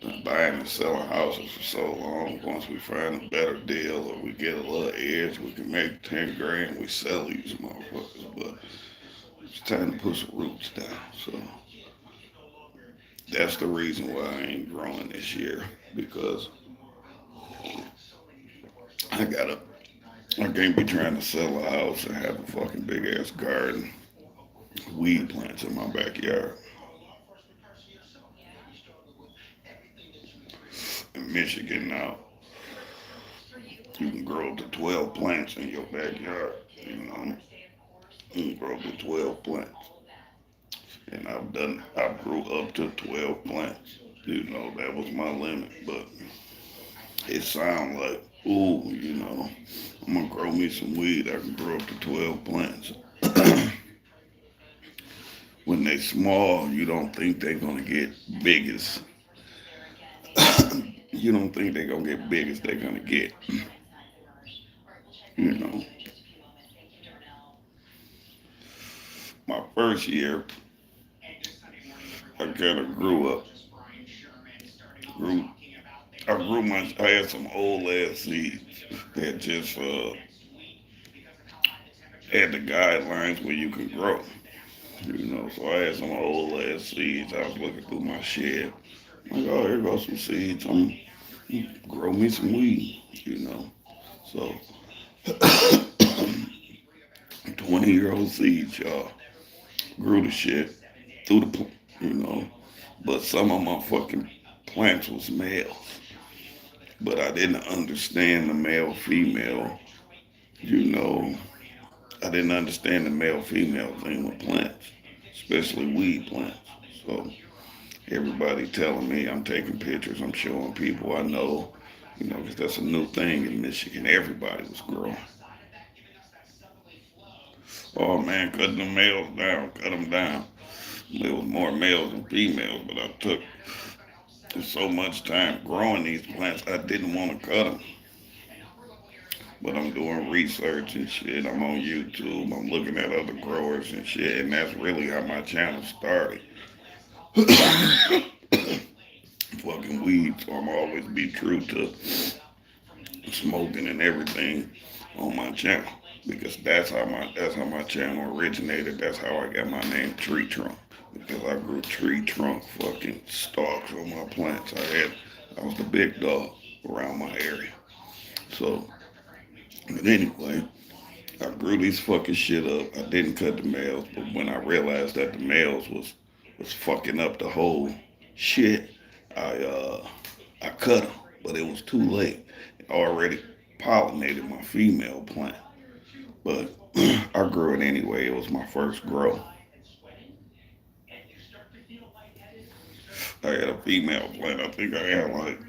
been buying and selling houses for so long. Once we find a better deal or we get a little edge, we can make 10 grand. We sell these motherfuckers, but it's time to put some roots down. So that's the reason why I ain't growing this year because I gotta. I can't be trying to sell a house and have a fucking big ass garden, weed plants in my backyard. In Michigan now, you can grow up to 12 plants in your backyard. You know, you can grow up to 12 plants. And I grew up to 12 plants. You know, that was my limit. But it sounded like, ooh, you know, I'm gonna grow me some weed. I can grow up to 12 plants. When they small, you don't think they're gonna get big as you don't think they're gonna get big as they're gonna get. You know, my first year, I kind of grew up. Grew, I had some old ass seeds that just had the guidelines where you can grow. You know, so I had some old ass seeds. I was looking through my shed. I'm like, oh, here goes some seeds. I'm grow me some weed. You know, so 20-year-old seeds, y'all grew the shit through you know, but some of my fucking plants was males. But I didn't understand the male female. You know, I didn't understand the male female thing with plants, especially weed plants. So everybody telling me I'm taking pictures, I'm showing people I know, you know, because that's a new thing in Michigan. Everybody was growing. Oh man, cutting the males down, cut them down. There was more males than females, but I took so much time growing these plants, I didn't want to cut them. But I'm doing research and shit. I'm on YouTube. I'm looking at other growers and shit, and that's really how my channel started. Fucking weed, so I'm always be true to smoking and everything on my channel because that's how my channel originated. That's how I got my name Tree Trunk because I grew tree trunk fucking stalks on my plants. I was the big dog around my area. So, but anyway, I grew these fucking shit up. I didn't cut the males, but when I realized that the males was fucking up the whole shit, I I cut them, but it was too late. It already pollinated my female plant, but I grew it anyway. It was my first grow. I had a female plant. I think I had like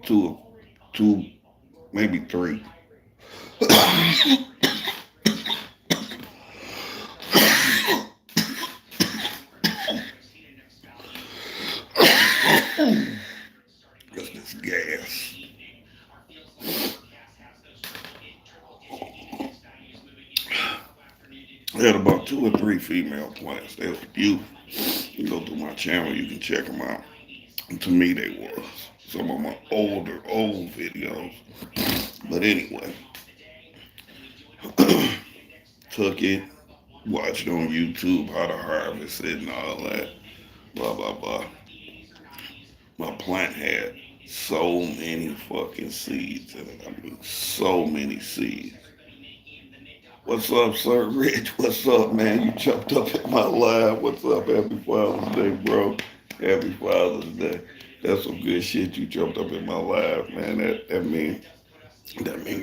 two, two, maybe three. Just this gas. I had about two or three female plants. They was beautiful. You go through my channel, you can check them out. And to me, they was some of my old videos. But anyway, took it, watched on YouTube how to harvest it and all that. Blah blah blah. My plant had so many fucking seeds in it. I mean, so many seeds. What's up, Sir Rich? What's up, man? You jumped up in my live. What's up? Happy Father's Day, bro. Happy Father's Day. That's some good shit. You jumped up in my live, man. That mean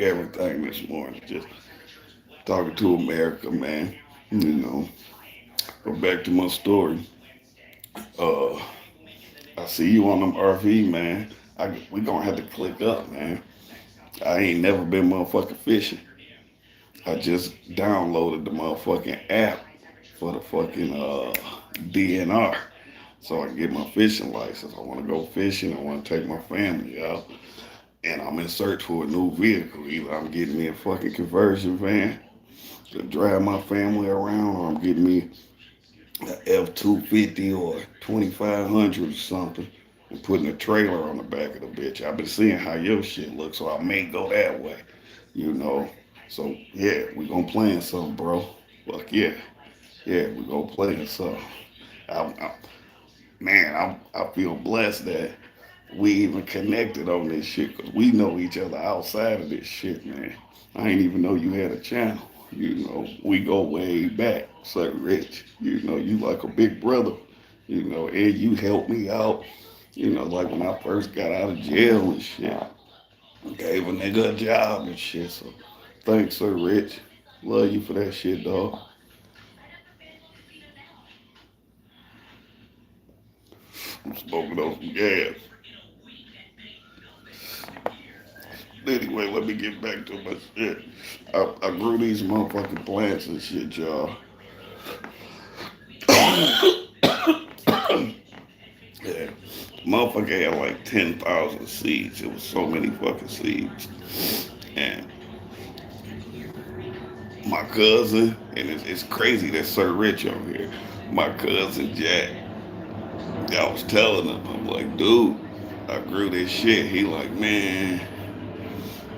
everything this morning. Just talking to America, man. You know. But back to my story. Uh, I see you on them RV, man. We gonna have to click up, man. I ain't never been motherfucking fishing. I just downloaded the motherfucking app for the fucking DNR so I can get my fishing license. I want to go fishing. I want to take my family out. And I'm in search for a new vehicle. Either I'm getting me a fucking conversion van to drive my family around, or I'm getting me an F-250 or 2500 or something and putting a trailer on the back of the bitch. I've been seeing how your shit looks, so I may go that way, you know. So yeah, we gonna plan something, bro. Fuck yeah, yeah, we gonna plan something. I, man, I feel blessed that we even connected on this shit because we know each other outside of this shit, man. I ain't even know you had a channel. You know, we go way back, so Rich. You know, you like a big brother. You know, and you helped me out. You know, like when I first got out of jail and shit, gave a nigga a job and shit. So, thanks, Sir Rich. Love you for that shit, dog. I'm smoking on some gas. Anyway, let me get back to my shit. I grew these motherfucking plants and shit, y'all. Yeah. Motherfucker had like 10,000 seeds. It was so many fucking seeds. And my cousin, and it's crazy that Sir Rich over here. My cousin Jack, I was telling him, I'm like, dude, I grew this shit. He like, man,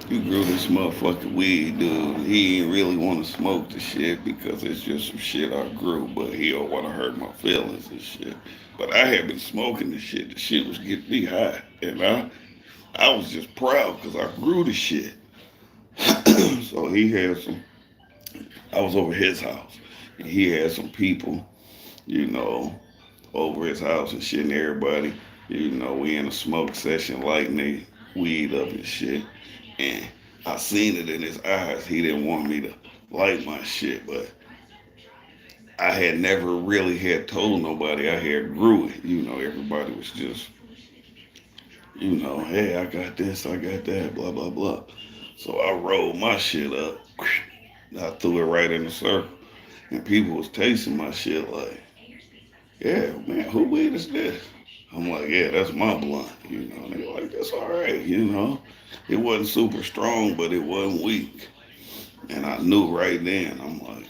you grew this motherfucking weed, dude. He ain't really want to smoke the shit because it's just some shit I grew, but he don't want to hurt my feelings and shit. But I had been smoking the shit. The shit was getting me high, and I was just proud because I grew the shit. So he had some. I was over his house, and he had some people, you know, over his house and shit, and everybody, you know, we in a smoke session, lighting they weed up and shit. And I seen it in his eyes. He didn't want me to light my shit, but I had never really had told nobody I had grew it. You know, everybody was just, you know, hey, I got this, I got that, blah blah blah. So I rolled my shit up. I threw it right in the circle, and people was tasting my shit like, yeah, man, who weed is this? I'm like, yeah, that's my blunt. You know, and they like, that's all right. You know, it wasn't super strong, but it wasn't weak. And I knew right then, I'm like,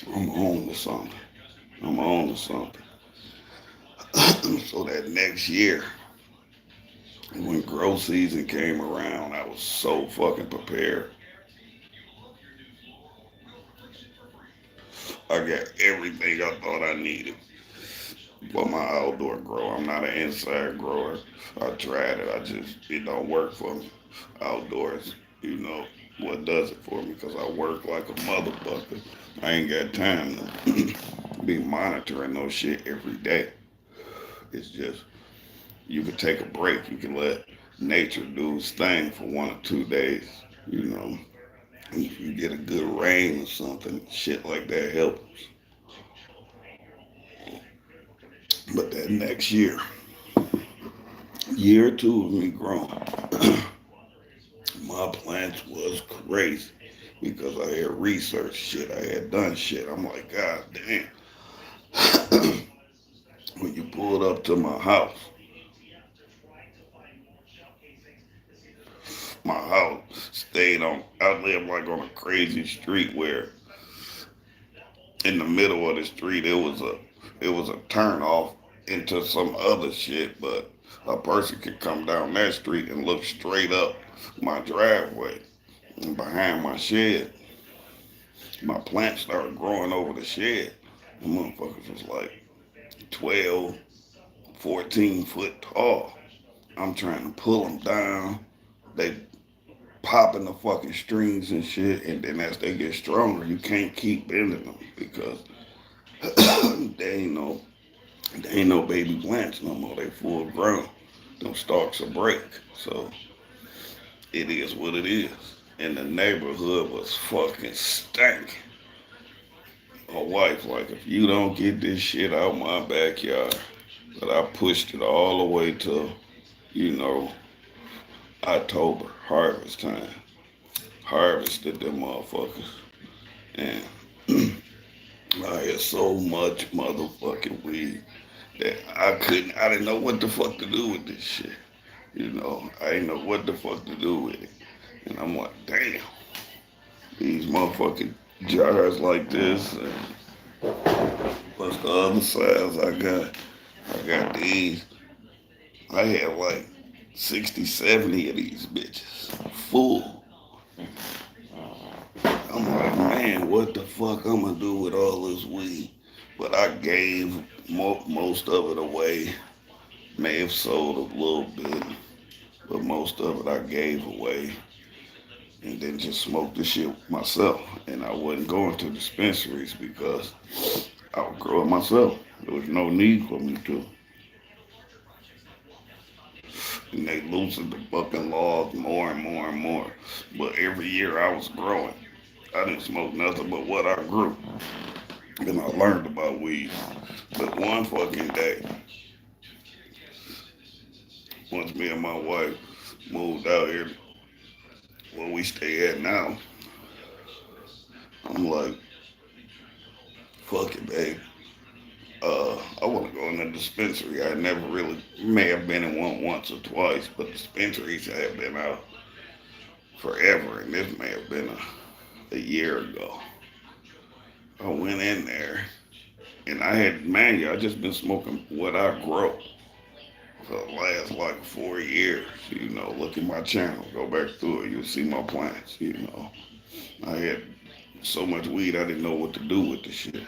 I'm on to something. I'm on to something. So that next year, when grow season came around, I was so fucking prepared. I got everything I thought I needed for my outdoor grow. I'm not an inside grower. I tried it. It don't work for me. Outdoors, you know, what does it for me? Because I work like a motherfucker. I ain't got time to be monitoring no shit every day. It's just, you can take a break. You can let nature do its thing for 1 or 2 days, you know. If you get a good rain or something, shit like that helps. But that next year, year or two of me growing, my plants was crazy because I had researched shit. I had done shit. I'm like, God damn. When you pulled up to my house stayed on, I lived like on a crazy street where in the middle of the street it was a turn off into some other shit, but a person could come down that street and look straight up my driveway. And behind my shed, my plants started growing over the shed. The motherfuckers was like 12, 14 foot tall. I'm trying to pull them down. They popping the fucking strings and shit, and then as they get stronger, you can't keep bending them because they ain't no they ain't no baby plants no more. They full grown. Them stalks will break. So it is what it is. And the neighborhood was fucking stank. My wife like, if you don't get this shit out my backyard, but I pushed it all the way to, you know, October, harvest time. Harvested them motherfuckers. And I had so much motherfucking weed that I didn't know what the fuck to do with this shit. You know, I didn't know what the fuck to do with it. And I'm like, damn, these motherfucking jars like this. And what's the other size I got? I got these. I had like 60, 70 of these bitches. Full. I'm like, man, what the fuck I'm gonna do with all this weed? But I gave most of it away. May have sold a little bit, but most of it I gave away. And then just smoked the shit myself. And I wasn't going to dispensaries because I would grow it myself. There was no need for me to. And they loosened the fucking laws more and more and more. But every year I was growing. I didn't smoke nothing but what I grew. And I learned about weed. But one fucking day, once me and my wife moved out here where we stay at now, I'm like, fuck it, babe. I want to go in the dispensary. I never really, may have been in one once or twice, but dispensaries have been out forever, and this may have been a year ago. I went in there, and I had, man, you, I just been smoking what I grow for the last like 4 years. You know, look at my channel, go back through it, you'll see my plants. You know, I had so much weed I didn't know what to do with the shit.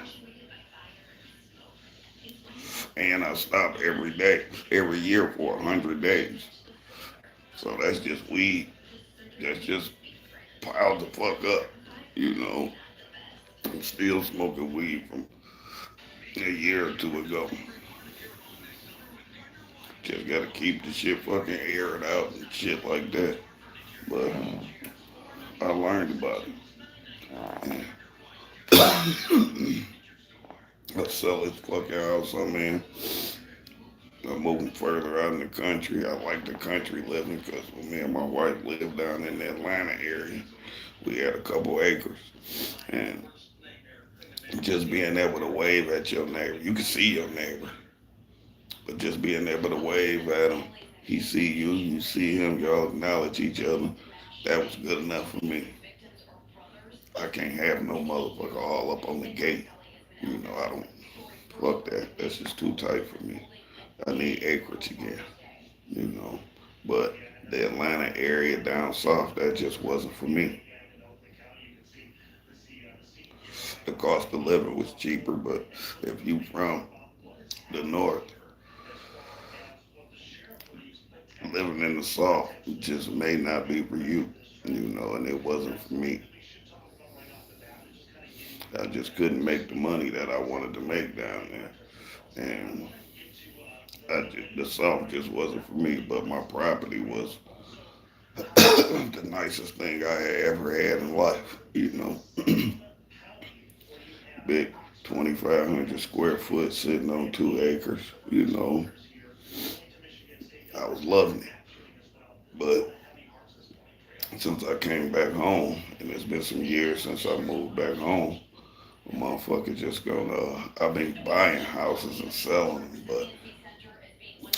And I stopped every day, every year for 100 days. So that's just weed. That's just piled the fuck up. You know, I'm still smoking weed from a year or two ago. Just gotta keep the shit fucking aired out and shit like that. But I learned about it. I sell this fucking house I'm in. I'm moving further out in the country. I like the country living because when me and my wife lived down in the Atlanta area, we had a couple acres. And just being able to wave at your neighbor, you can see your neighbor, but just being able to wave at him, he see you, you see him, y'all acknowledge each other. That was good enough for me. I can't have no motherfucker all up on the gate. You know, I don't, fuck that. That's just too tight for me. I need acreage again, you know. But the Atlanta area down south, that just wasn't for me. The cost of living was cheaper, but if you from the north, living in the south just may not be for you, you know, and it wasn't for me. I just couldn't make the money that I wanted to make down there. And the south just wasn't for me, but my property was the nicest thing I had ever had in life, you know. Big 2,500 square foot sitting on 2 acres, you know. I was loving it. But since I came back home, and it's been some years since I moved back home, a motherfucker just gonna, I've been buying houses and selling them, but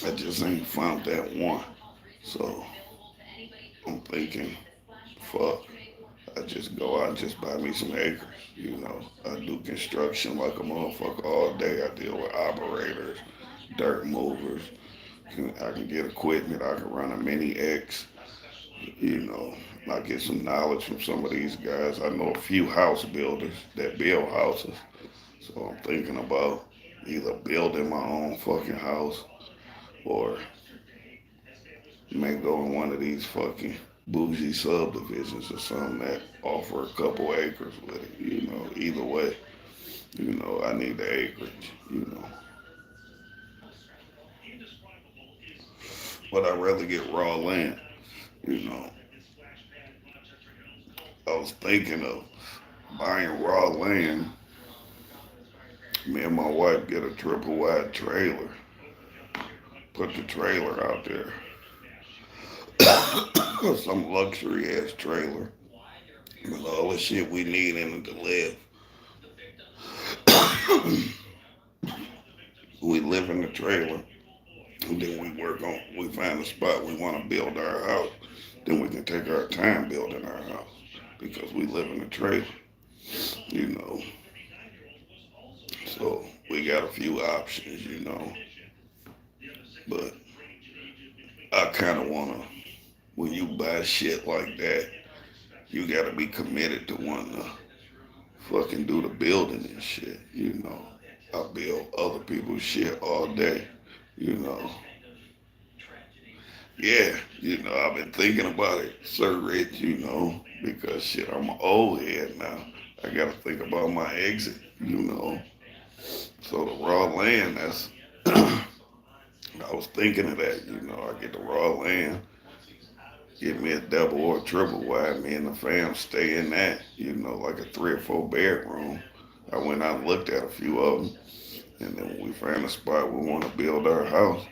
I just ain't found that one. So I'm thinking, fuck, I just go out and just buy me some acres. You know, I do construction like a motherfucker all day. I deal with operators, dirt movers. I can get equipment. I can run a mini X. You know, I get some knowledge from some of these guys. I know a few house builders that build houses. So I'm thinking about either building my own fucking house or may go in one of these fucking bougie subdivisions or something that offer a couple acres with it. Either way, I need the acreage. But I'd rather get raw land. You know, I was thinking of buying raw land. Me and my wife get a triple wide trailer, put the trailer out there, some luxury ass trailer with all the shit we need in it to live. We live in the trailer, and then we find a spot we want to build our house. Then we can take our time building our house because we live in a trailer, you know. So we got a few options. But I kind of want to, when you buy shit like that, you got to be committed to wanting to fucking do the building and shit. I build other people's shit all day, you know. Yeah, I've been thinking about it, Sir Rich, because shit, I'm an old head now. I gotta think about my exit. So the raw land, I was thinking of that. I get the raw land, get me a double or a triple wide, me and the fam stay in that, like a 3 or 4 bedroom. I went out and looked at a few of them, and then when we find a spot we want to build our house,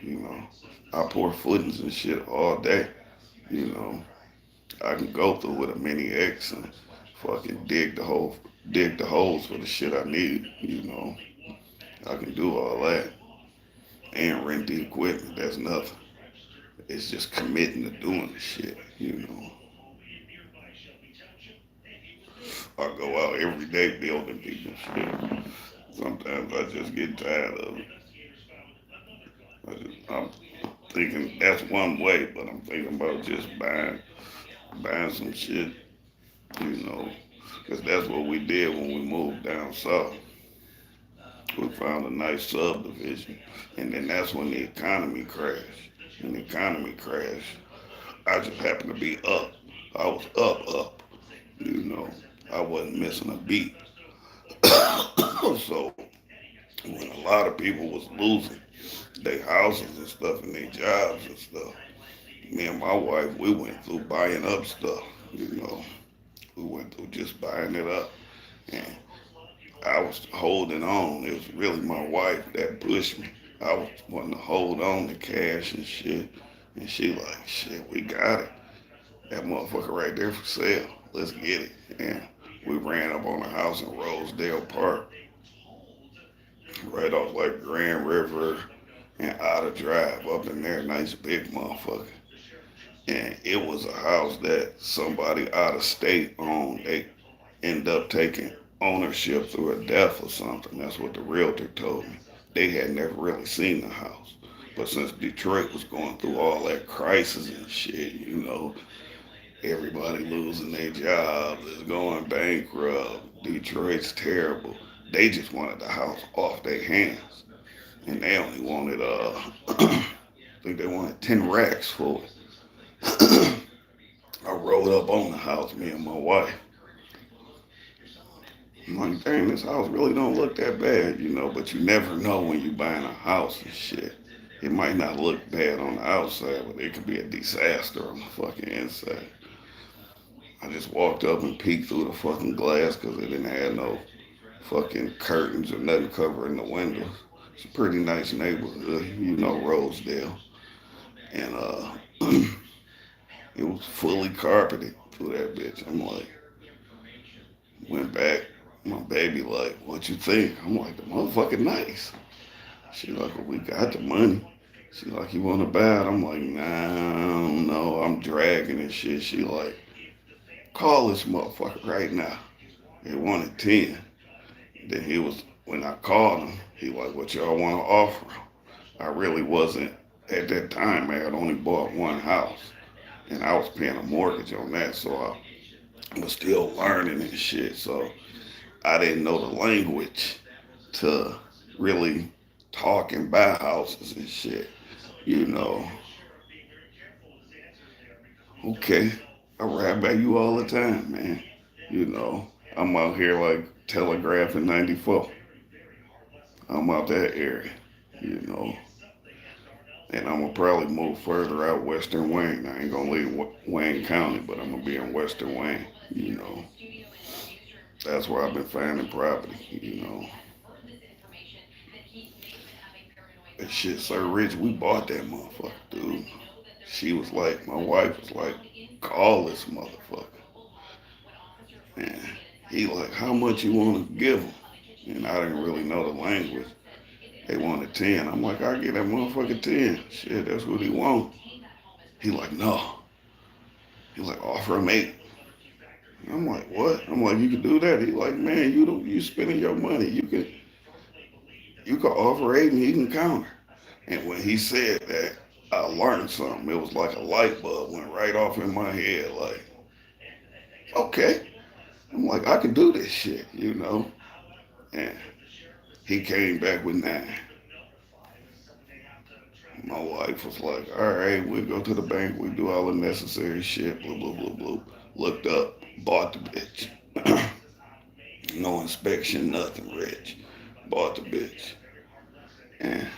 I pour footings and shit all day. You know, I can go through with a mini X and fucking dig the holes for the shit I need. I can do all that and rent the equipment. That's nothing. It's just committing to doing the shit. I go out every day building people's shit. Sometimes I just get tired of it. I'm thinking that's one way, but I'm thinking about just buying some shit, you know, because that's what we did when we moved down south. We found a nice subdivision, and then that's when the economy crashed. When the economy crashed, I just happened to be up. I was up. You know, I wasn't missing a beat. So when a lot of people was losing their houses and stuff and their jobs and stuff, me and my wife, we went through buying up stuff. You know, we went through just buying it up, and I was holding on. It was really my wife that pushed me. I was wanting to hold on to cash and shit. And she like, shit, we got it. That motherfucker right there for sale. Let's get it. And we ran up on a house in Rosedale Park, right off like Grand River and Otter Drive up in there. Nice big motherfucker. And it was a house that somebody out of state owned. They end up taking ownership through a death or something. That's what the realtor told me. They had never really seen the house. But since Detroit was going through all that crisis and shit, everybody losing their jobs, is going bankrupt, Detroit's terrible. They just wanted the house off their hands. And they only wanted, I think they wanted 10 racks for it. I rolled up on the house, me and my wife. I'm like, dang, this house really don't look that bad, but you never know when you buying a house and shit. It might not look bad on the outside, but it could be a disaster on the fucking inside. I just walked up and peeked through the fucking glass because it didn't have no fucking curtains or nothing covering the windows. It's a pretty nice neighborhood, Rosedale. And it was fully carpeted through that bitch. I'm like, went back. My baby like, what you think? I'm like, the motherfucker nice. She like, well, we got the money. She like, you want to buy it? I'm like, nah, I don't know. I'm dragging and shit. She like, call this motherfucker right now. They wanted 10. Then when I called him, he like, what y'all want to offer? I really wasn't, at that time, I had only bought one house. And I was paying a mortgage on that, so I was still learning and shit. So I didn't know the language to really talk and buy houses and shit. You know, okay, I ride by you all the time, man. You know, I'm out here like Telegraph in 94. I'm out that area, you know. And I'm gonna probably move further out Western Wayne. I ain't gonna leave Wayne County, but I'm gonna be in Western Wayne, you know. That's where I've been finding property, you know. And shit, Sir Rich, we bought that motherfucker, dude. She was like, my wife was like, call this motherfucker. And he like, how much you want to give him? And I didn't really know the language. They wanted 10. I'm like, I'll get that motherfucker 10. Shit, that's what he want. He like, no. He like, offer him 8. I'm like, what? I'm like, you can do that? He like, man, you spending your money. You can offer 8 and he can counter. And when he said that, I learned something. It was like a light bulb went right off in my head. Like, okay. I'm like, I can do this shit, you know. And he came back with 9. My wife was like, all right, we'll go to the bank. We do all the necessary shit. Blah, blah, blah, blah. Looked up, bought the bitch. No inspection, nothing, Rich. Bought the bitch. And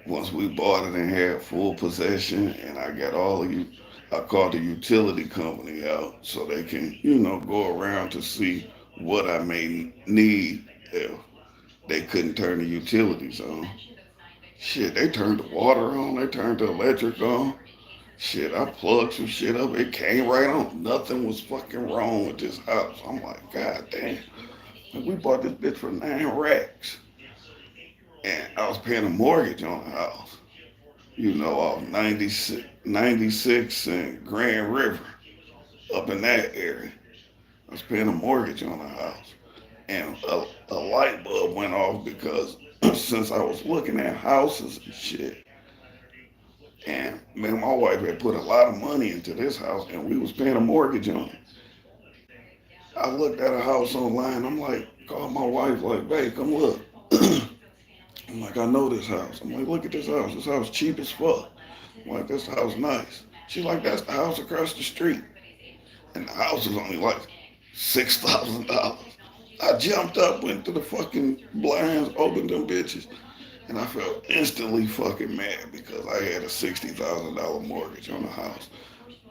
once we bought it and had full possession, and I got all of you, I called the utility company out so they can, go around to see what I may need if they couldn't turn the utilities on. Shit, they turned the water on, they turned the electric on. Shit, I plugged some shit up. It came right on. Nothing was fucking wrong with this house. I'm like, God damn. And we bought this bitch for 9 racks. And I was paying a mortgage on the house. Off 96 and Grand River, up in that area. I was paying a mortgage on the house. And a light bulb went off because since I was looking at houses and shit, and man, my wife had put a lot of money into this house and we was paying a mortgage on it. I looked at a house online. I'm like, called my wife, like, babe, come look. I'm like, I know this house. I'm like, look at this house. This house cheap as fuck. I'm like, this house nice. She's like, that's the house across the street. And the house is only like $6,000. I jumped up, went to the fucking blinds, opened them bitches, and I felt instantly fucking mad because I had a $60,000 mortgage on the house.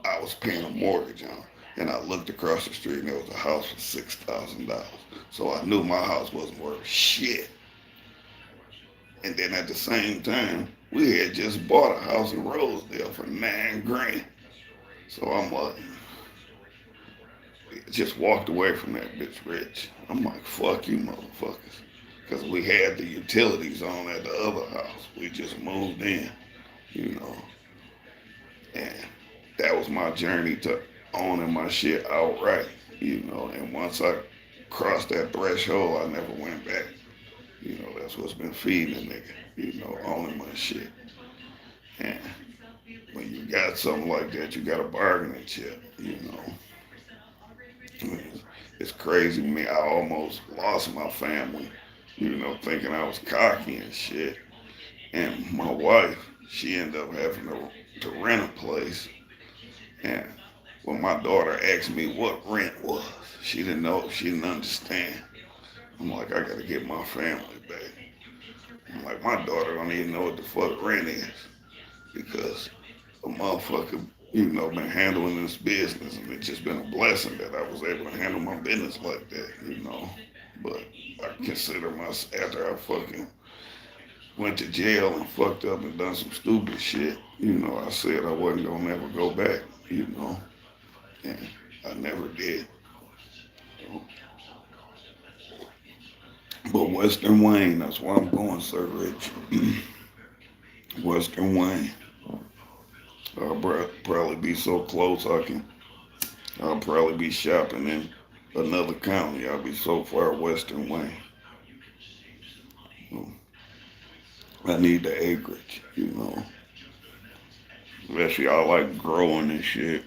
I was paying a mortgage on. And I looked across the street and there was a house for $6,000. So I knew my house wasn't worth shit. And then at the same time, we had just bought a house in Rosedale for 9 grand. So I'm like, just walked away from that bitch Rich. I'm like, fuck you motherfuckers. Because we had the utilities on at the other house. We just moved in, you know. And that was my journey to owning my shit outright, And once I crossed that threshold, I never went back. That's what's been feeding a nigga, owning my shit. And when you got something like that, you got a bargaining chip. It's crazy to me. I almost lost my family, thinking I was cocky and shit. And my wife, she ended up having to rent a place. And when my daughter asked me what rent was, she didn't know, she didn't understand. I'm like, I gotta get my family back. I'm like, my daughter don't even know what the fuck rent is because a motherfucker, been handling this business, and it's just been a blessing that I was able to handle my business like that. But I consider myself, after I fucking went to jail and fucked up and done some stupid shit, I said I wasn't gonna never go back, and I never did. But Western Wayne, that's where I'm going, Sir Rich. Western Wayne. I'll probably be so close I'll probably be shopping in another county. I'll be so far Western Wayne. I need the acreage. Especially I like growing and shit.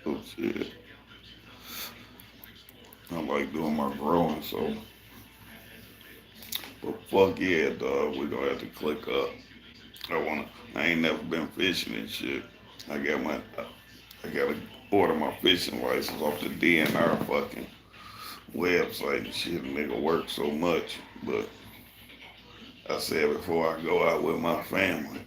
So shit. I like doing my growing, so fuck yeah, dog. We're gonna have to click up. I ain't never been fishing and shit. I got my, I gotta order my fishing license off the DNR fucking website and shit. Nigga work so much, but I said before I go out with my family,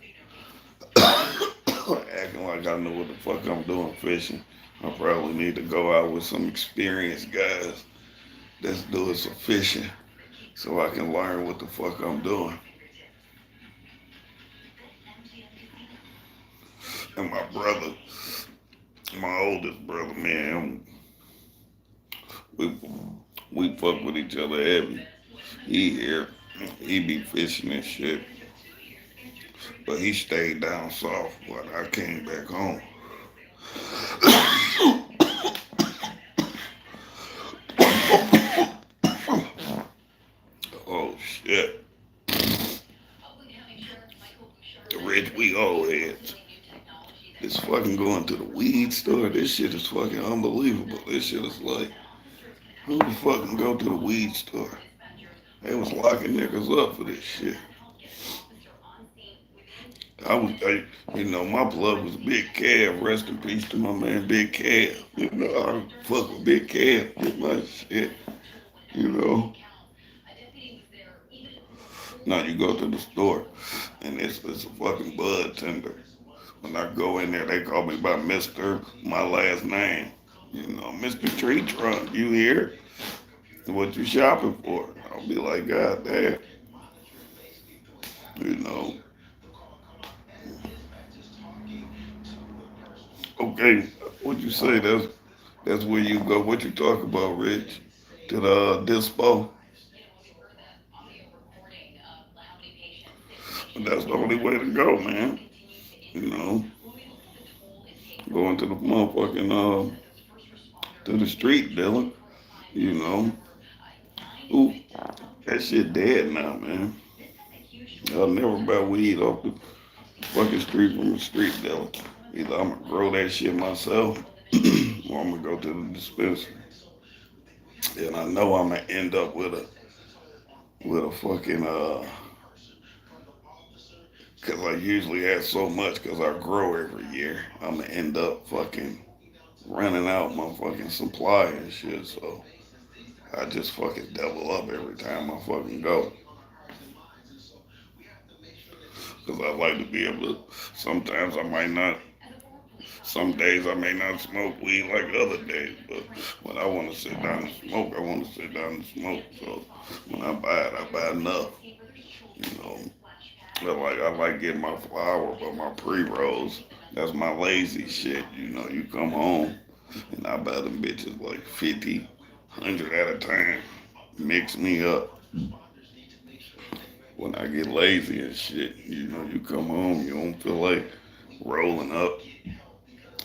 acting like I know what the fuck I'm doing fishing. I probably need to go out with some experienced guys that's doing some fishing so I can learn what the fuck I'm doing. And my brother, my oldest brother, man, we we fuck with each other heavy. He here, he be fishing and shit, but he stayed down south when I came back home. Oh shit, the rich we old heads. This fucking going to the weed store, this shit is fucking unbelievable. This shit is like, who the fucking go to the weed store? They was locking niggas up for this shit. My plug was Big Cav. Rest in peace to my man Big Cav. I fuck with Big Cav. Get my shit. You know. Now you go to the store, and it's a fucking bud tender. When I go in there, they call me by Mister, my last name. Mr. Tree Trunk. You here? What you shopping for? I'll be like, God damn. You know. Okay, what you say? That's where you go. What you talk about, Rich? To the dispo. That's the only way to go, man. You know, going to the motherfucking to the street dealer. You know, ooh, that shit dead now, man. I'll never buy weed off the fucking street from a street dealer. Either I'm gonna grow that shit myself, or I'm gonna go to the dispensary. And I know I'm gonna end up with a fucking cause I usually have so much cause I grow every year. I'm gonna end up fucking running out my fucking supply and shit. So I just fucking double up every time I fucking go. Cause I like to be able to. Sometimes I might not. Some days I may not smoke weed like other days, but when I want to sit down and smoke, I want to sit down and smoke. So when I buy enough. You know, I like getting my flower, but my pre rolls, that's my lazy shit. You come home and I buy them bitches like 50, 100 at a time. Mix me up. When I get lazy and shit, you come home, you don't feel like rolling up.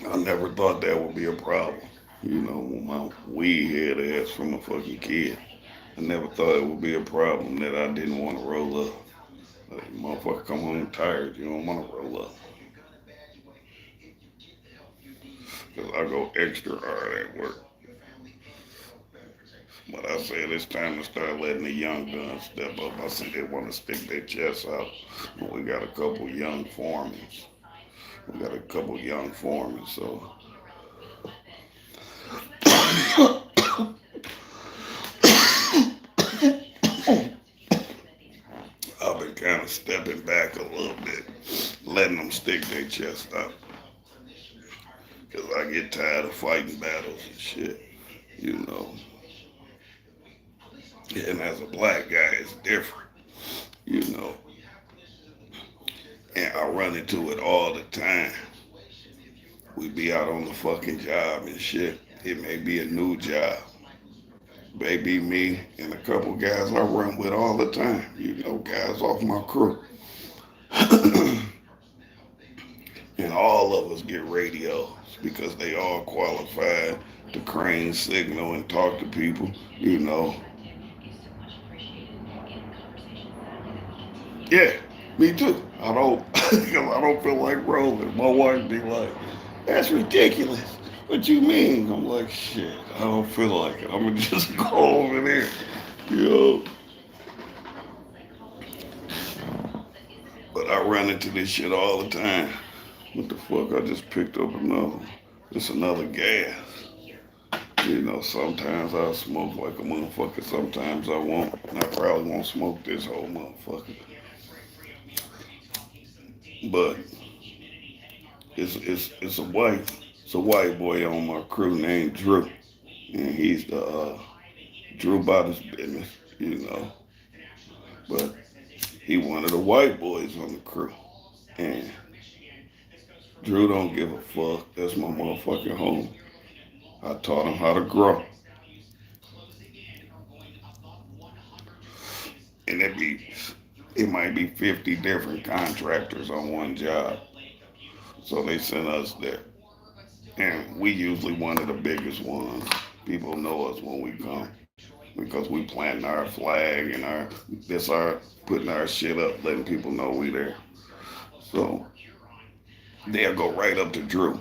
I never thought that would be a problem. With my weed head ass from a fucking kid. I never thought it would be a problem that I didn't want to roll up. Like, motherfucker come home tired, you don't want to roll up. Because I go extra hard at work. But I said it's time to start letting the young guns step up. I see they want to stick their chests out. And we got a couple young foremen. We got a couple young foremen, so I've been kind of stepping back a little bit, letting them stick their chest out. Because I get tired of fighting battles and shit, you know. And as a black guy, it's different, you know. And I run into it all the time. We be out on the fucking job and shit. It may be a new job. Maybe me and a couple guys I run with all the time, guys off my crew. And all of us get radios because they all qualified to crane signal and talk to people, you know. Yeah, me too. I don't, because I don't feel like rolling. My wife be like, "That's ridiculous." What you mean? I'm like, shit. I don't feel like it. I'm gonna just go over there, you know. I run into this shit all the time. What the fuck? I just picked up another one. It's another gas. Sometimes I'll smoke like a motherfucker. Sometimes I won't. I probably won't smoke this whole motherfucker. But it's a white boy on my crew named Drew, and he's the Drew about his business, you know. But he one of the white boys on the crew, and Drew don't give a fuck. That's my motherfucking home. I taught him how to grow, and it might be 50 different contractors on one job, so they sent us there, and we usually one of the biggest ones. People know us when we come because we planting our flag and our putting our shit up, letting people know we there. So they'll go right up to Drew.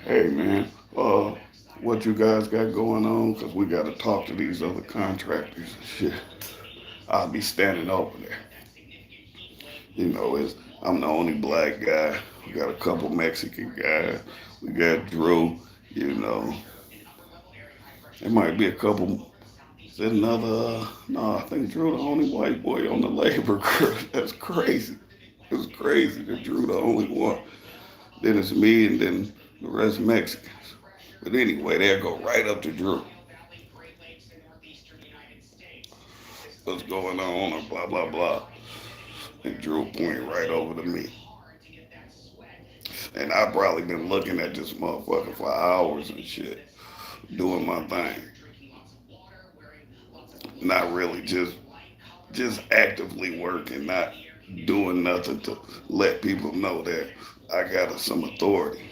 Hey man, uh, what you guys got going on? Cause we got to talk to these other contractors and shit. I'll be standing over there. It's I'm the only black guy. We got a couple Mexican guys. We got Drew. You know, there might be a couple. Is it another? No, I think Drew the only white boy on the labor crew. That's crazy. It's crazy that Drew the only one. Then it's me, and then the rest Mexicans. But anyway, they'll go right up to Drew. What's going on? Or blah blah blah. And Drew point right over to me. And I've probably been looking at this motherfucker for hours and shit, doing my thing. Not really just actively working, not doing nothing to let people know that I got some authority.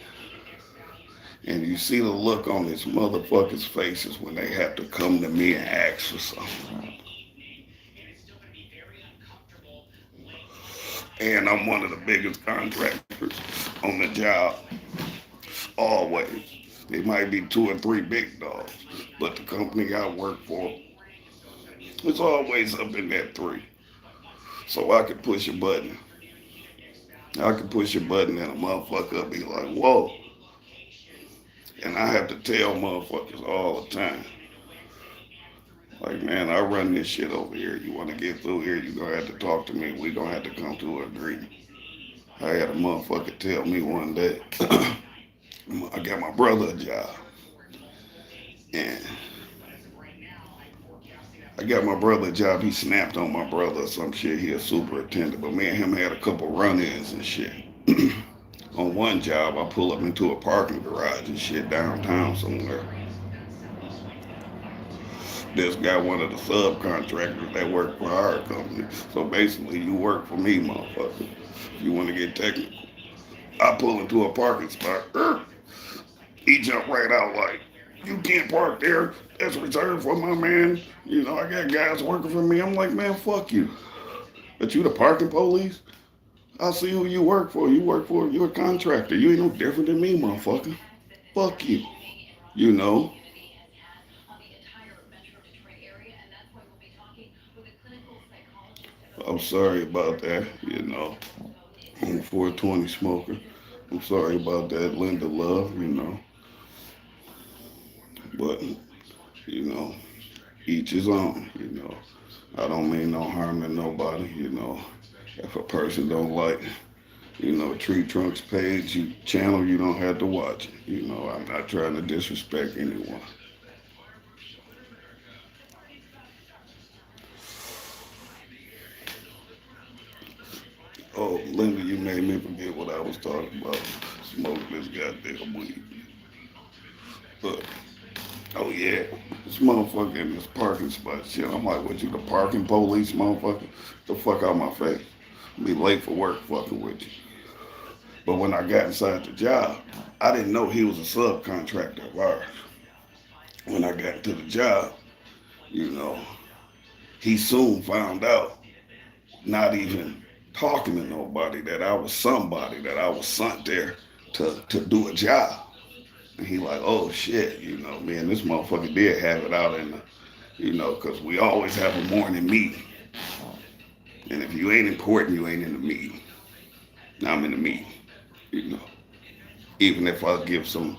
And you see the look on these motherfuckers' faces when they have to come to me and ask for something. And I'm one of the biggest contractors on the job, always. There might be two or three big dogs, but the company I work for, it's always up in that three. So I could push a button. I could push a button and a motherfucker will be like, whoa. And I have to tell motherfuckers all the time, like, man, I run this shit over here. You want to get through here, you're going to have to talk to me. We're going to have to come to an agreement. I had a motherfucker tell me one day, I got my brother a job. And I got my brother a job. He snapped on my brother or some shit. He a superintendent. But me and him had a couple run-ins and shit. On one job, I pull up into a parking garage and shit downtown somewhere. This guy, one of the subcontractors that work for our company. So basically, you work for me, motherfucker. If you want to get technical. I pull into a parking spot. He jumped right out like, you can't park there. That's reserved for my man. I got guys working for me. I'm like, man, fuck you. But you the parking police? I see who you work for. You're a contractor. You ain't no different than me, motherfucker. Fuck you. You know. I'm sorry about that, I'm a 420 smoker. I'm sorry about that, Linda Love. But, you know, each his own. I don't mean no harm to nobody. If a person don't like, Tree Trunk's page, channel, you don't have to watch it. I'm not trying to disrespect anyone. Oh, Linda, you made me forget what I was talking about. Smoking this goddamn weed. But, oh yeah, this motherfucker in this parking spot shit. I'm like, what, you the parking police, motherfucker? The fuck out my face. Be late for work fucking with you. But when I got inside the job, I didn't know he was a subcontractor of ours. When I got to the job, you know, he soon found out, not even talking to nobody, that I was somebody, that I was sent there to do a job. And he like, oh shit, me and this motherfucker did have it out in the, because we always have a morning meeting. And if you ain't important, you ain't in the meeting. I'm in the meeting. You know, even if I give some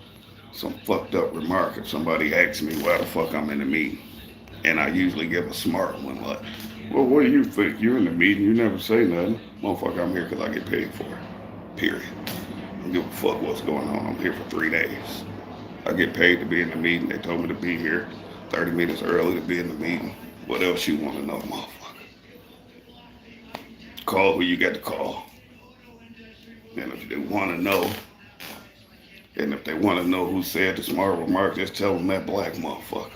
fucked up remark, if somebody asks me why the fuck I'm in the meeting, and I usually give a smart one like, well, what do you think? You're in the meeting, you never say nothing. Motherfucker, I'm here because I get paid for it. Period. I don't give a fuck what's going on. I'm here for 3 days. I get paid to be in the meeting. They told me to be here 30 minutes early to be in the meeting. What else you want to know, motherfucker? Call who you got to call. And if they want to know, and if they want to know who said the smart remark, just tell them that black motherfucker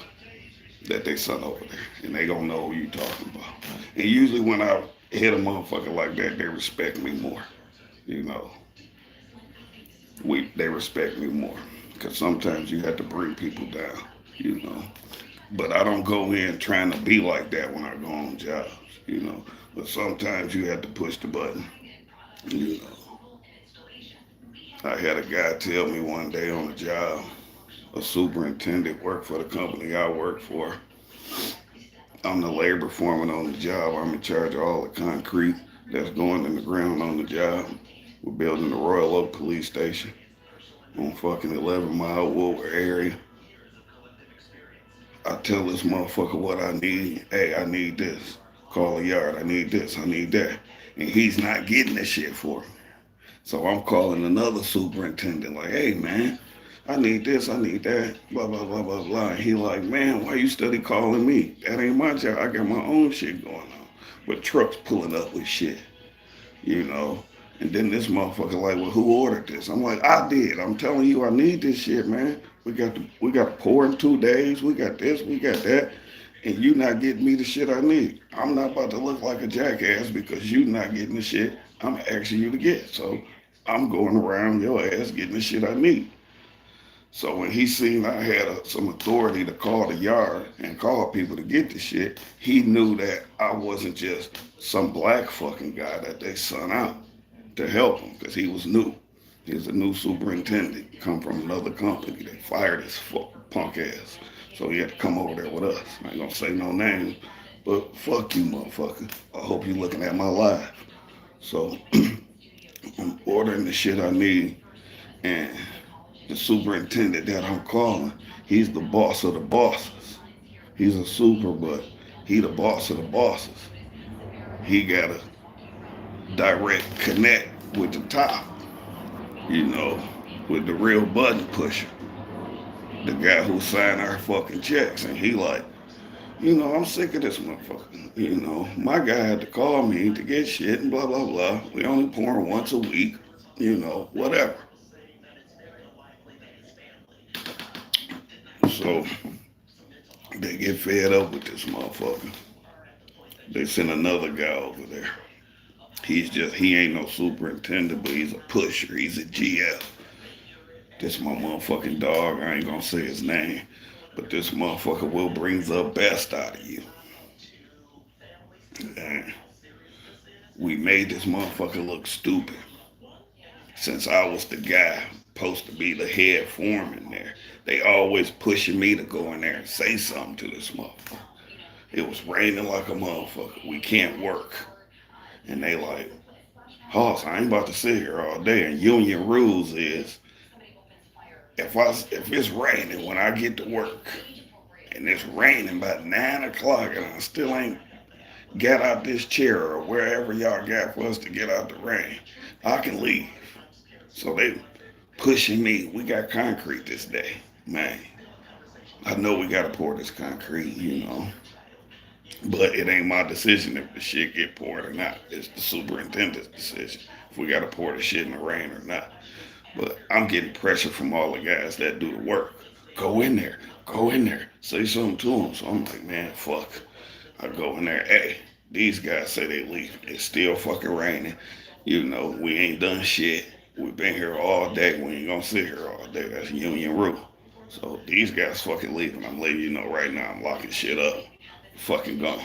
that they son over there. And they gonna know who you talking about. And usually when I hit a motherfucker like that, they respect me more. You know, they respect me more. Because sometimes you have to bring people down, you know. But I don't go in trying to be like that when I go on jobs, you know. But sometimes you have to push the button, you know. I had a guy tell me one day on the job, a superintendent worked for the company I work for. I'm the labor foreman on the job. I'm in charge of all the concrete that's going in the ground on the job. We're building the Royal Oak Police Station on fucking 11 Mile Woodward area. I tell this motherfucker what I need. Hey, I need this. Call the yard. I need this. I need that. And he's not getting this shit for me. So I'm calling another superintendent like, hey man, I need this, I need that, blah blah blah blah blah. And he like, man, why you study calling me? That ain't my job. I got my own shit going on. But trucks pulling up with shit, you know. And then this motherfucker like, well, who ordered this? I'm like, I did. I'm telling you, I need this shit, man. We got to pour in 2 days. We got this, we got that, and you not getting me the shit I need. I'm not about to look like a jackass because you not getting the shit I'm asking you to get. So I'm going around your ass getting the shit I need. So when he seen I had some authority to call the yard and call people to get the shit, he knew that I wasn't just some black fucking guy that they sent out to help him because he was new. He was a new superintendent, come from another company. They fired his punk ass. So he had to come over there with us. I ain't gonna say no names, but fuck you, motherfucker. I hope you looking at my live. So I'm ordering the shit I need, and the superintendent that I'm calling, he's the boss of the bosses. He's a super, but he the boss of the bosses. He got a direct connect with the top, you know, with the real button pusher, the guy who signed our fucking checks. And he like, I'm sick of this motherfucker. My guy had to call me to get shit and blah, blah, blah. We only pouring once a week, whatever. So they get fed up with this motherfucker. They send another guy over there. He ain't no superintendent, but he's a pusher. He's a GF. This my motherfucking dog. I ain't gonna say his name, but this motherfucker will bring the best out of you. And we made this motherfucker look stupid since I was the guy supposed to be the head foreman there. They always pushing me to go in there and say something to this motherfucker. It was raining like a motherfucker. We can't work. And they like, Hoss, I ain't about to sit here all day. And union rules is if it's raining when I get to work and it's raining by 9 o'clock and I still ain't got out this chair or wherever y'all got for us to get out the rain, I can leave. So they pushing me. We got concrete this day. Man, I know we gotta pour this concrete. But it ain't my decision if the shit get poured or not. It's the superintendent's decision if we gotta pour the shit in the rain or not. But I'm getting pressure from all the guys that do the work. Go in there. Go in there. Say something to them. So I'm like, man, fuck. I go in there. Hey, these guys say they leave. It's still fucking raining. We ain't done shit. We've been here all day. We ain't gonna sit here all day. That's union rule. So these guys fucking leaving. I'm letting you know right now. I'm locking shit up. Fucking gone.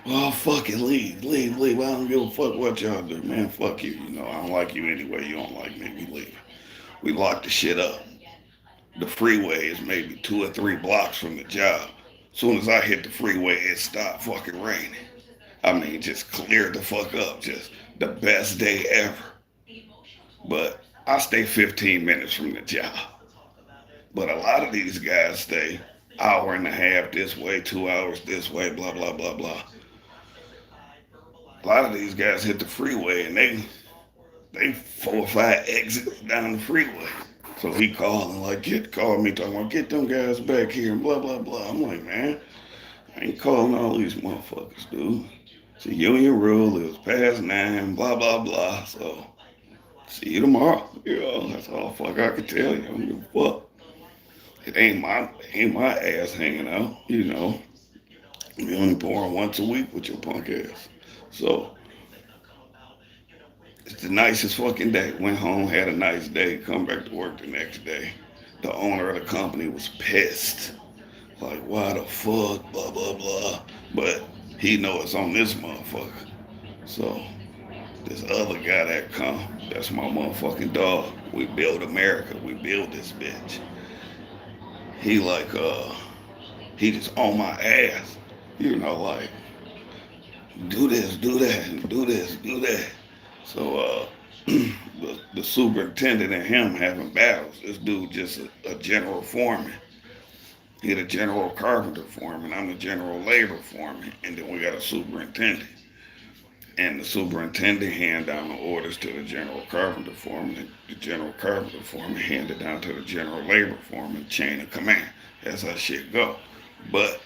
Well, fucking leave, leave, leave. I don't give a fuck what y'all do, man. Fuck you. I don't like you anyway. You don't like me. We leave. We locked the shit up. The freeway is maybe 2 or 3 blocks from the job. As soon as I hit the freeway, it stopped fucking raining. I mean, just cleared the fuck up. Just the best day ever. But I stay 15 minutes from the job. But a lot of these guys stay hour and a half this way, 2 hours this way, blah blah blah blah. A lot of these guys hit the freeway and they 4 or 5 exits down the freeway. So he calling like called me talking about get them guys back here and blah blah blah. I'm like, man, I ain't calling all these motherfuckers, dude. See, union rule, it was past 9, blah blah blah. So see you tomorrow. That's all the fuck I can tell you. I don't give a fuck. It ain't my ass hanging out, You only born once a week with your punk ass. So it's the nicest fucking day. Went home, had a nice day, come back to work the next day. The owner of the company was pissed. Like, why the fuck, blah, blah, blah. But he know it's on this motherfucker. So this other guy that come, that's my motherfucking dog. We build America. We build this bitch. He like, he just on my ass. Like, do this, do that, and do this, do that. So the superintendent and him having battles. This dude just a general foreman. He the general carpenter foreman. I'm the general labor foreman. And then we got a superintendent. And the superintendent hand down the orders to the general carpenter foreman. The general carpenter foreman handed down to the general labor foreman. Chain of command. That's how shit go. But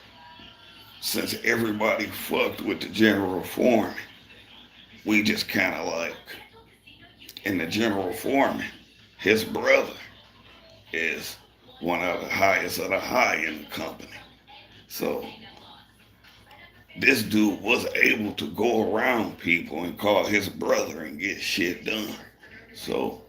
since everybody fucked with the general foreman, we just kind of like, and the general foreman, his brother is one of the highest of the high in the company. So this dude was able to go around people and call his brother and get shit done. So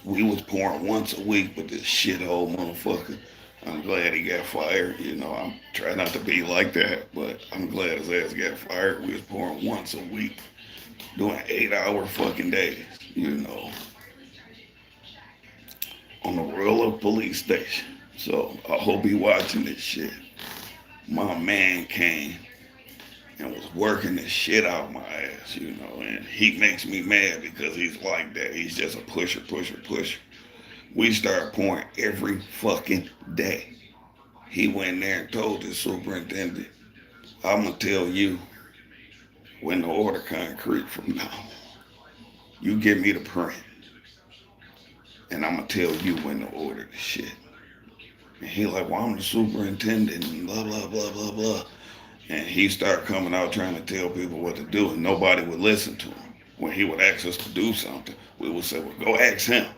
we was pouring once a week with this shithole motherfucker. I'm glad he got fired. I'm trying not to be like that, but I'm glad his ass got fired. We was pouring once a week, doing 8-hour fucking days, on the Royal Police Station. So I hope he watching this shit. My man came and was working the shit out of my ass, and he makes me mad because he's like that. He's just a pusher, pusher, pusher. We start pouring every fucking day. He went there and told the superintendent, I'm going to tell you when to order concrete from now. You give me the print. And I'm going to tell you when to order the shit. And he like, well, I'm the superintendent and blah, blah, blah, blah, blah. And he started coming out trying to tell people what to do, and nobody would listen to him. When he would ask us to do something, we would say, well, go ask him.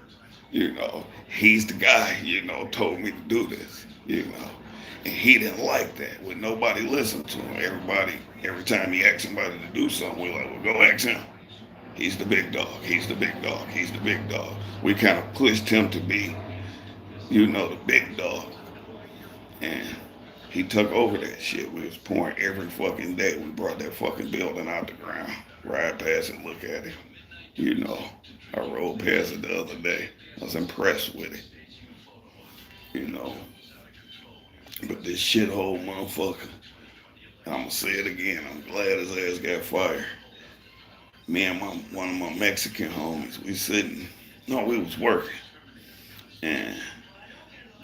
He's the guy, told me to do this, And he didn't like that. When nobody listened to him, every time he asked somebody to do something, we like, well, go ask him. He's the big dog. He's the big dog. He's the big dog. We kind of pushed him to be, the big dog. And he took over that shit. We was pouring every fucking day. We brought that fucking building out the ground. Ride past and look at it. I rode past it the other day. I was impressed with it. But this shithole motherfucker, I'm going to say it again, I'm glad his ass got fired. Me and one of my Mexican homies, we was working. And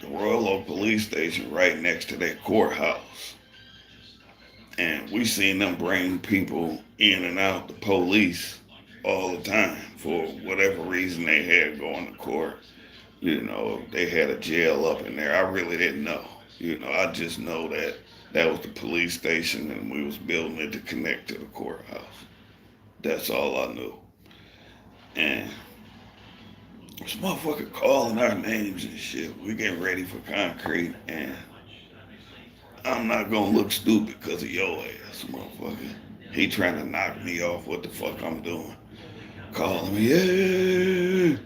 the Royal Oak Police Station right next to that courthouse. And we seen them bring people in and out the police all the time for whatever reason they had going to court. They had a jail up in there. I really didn't know. I just know that was the police station and we was building it to connect to the courthouse. That's all I knew. And this motherfucker calling our names and shit. We getting ready for concrete, and I'm not gonna look stupid because of your ass, motherfucker. He trying to knock me off what the fuck I'm doing. Calling me, yeah.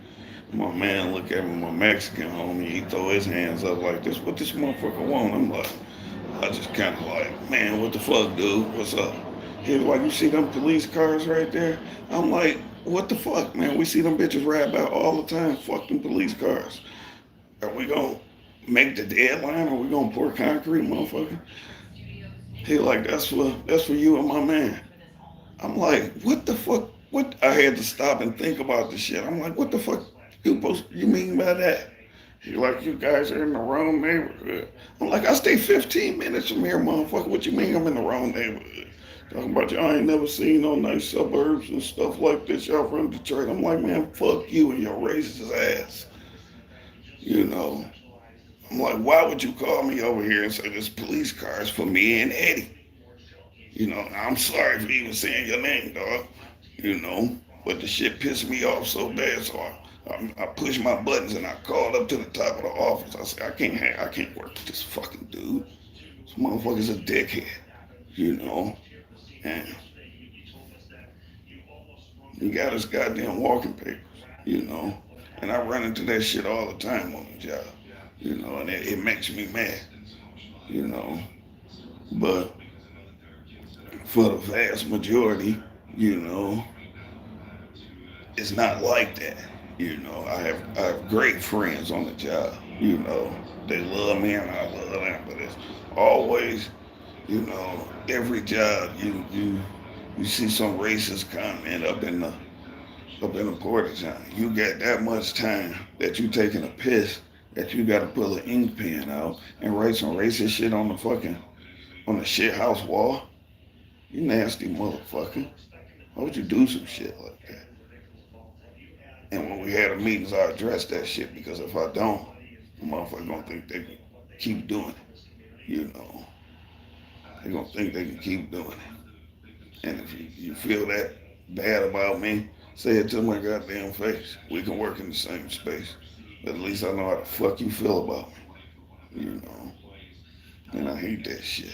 My man look at me, my Mexican homie, he throw his hands up like this. What this motherfucker want? I'm like, I just kind of like, man, what the fuck, dude? What's up? He was like, you see them police cars right there? I'm like, what the fuck, man? We see them bitches ride by all the time. Fuck them police cars. Are we gonna make the deadline? Are we gonna pour concrete, motherfucker? He like, that's for you and my man. I'm like, what the fuck what I had to stop and think about the shit. I'm like, what the fuck you mean by that? He like, you guys are in the wrong neighborhood. I'm like, I stay 15 minutes from here, motherfucker. What you mean I'm in the wrong neighborhood? Talking about y'all ain't never seen no nice suburbs and stuff like this. Y'all from Detroit. I'm like, man, fuck you and your racist ass. You know. I'm like, why would you call me over here and say this police car is for me and Eddie? You know, I'm sorry for even saying your name, dog. You know, but the shit pissed me off so bad, so I pushed my buttons and I called up to the top of the office. I said, I can't work with this fucking dude. This motherfucker's a dickhead, you know, and he got his goddamn walking papers, you know, and I run into that shit all the time on the job, you know, and it makes me mad, you know, but for the vast majority, you know, it's not like that. You know, I have great friends on the job. You know, they love me and I love them, but it's always, you know, every job you see some racist comment up in the porta john. You got that much time that you taking a piss that you got to pull an ink pen out and write some racist shit on the shit house wall. You nasty motherfucker. Why would you do some shit like that? And when we had a meetings, I addressed that shit because if I don't, the motherfucker gonna think they can keep doing it. You know, they gonna think they can keep doing it. And if you feel that bad about me, say it to my goddamn face. We can work in the same space. But at least I know how the fuck you feel about me. You know, and I hate that shit.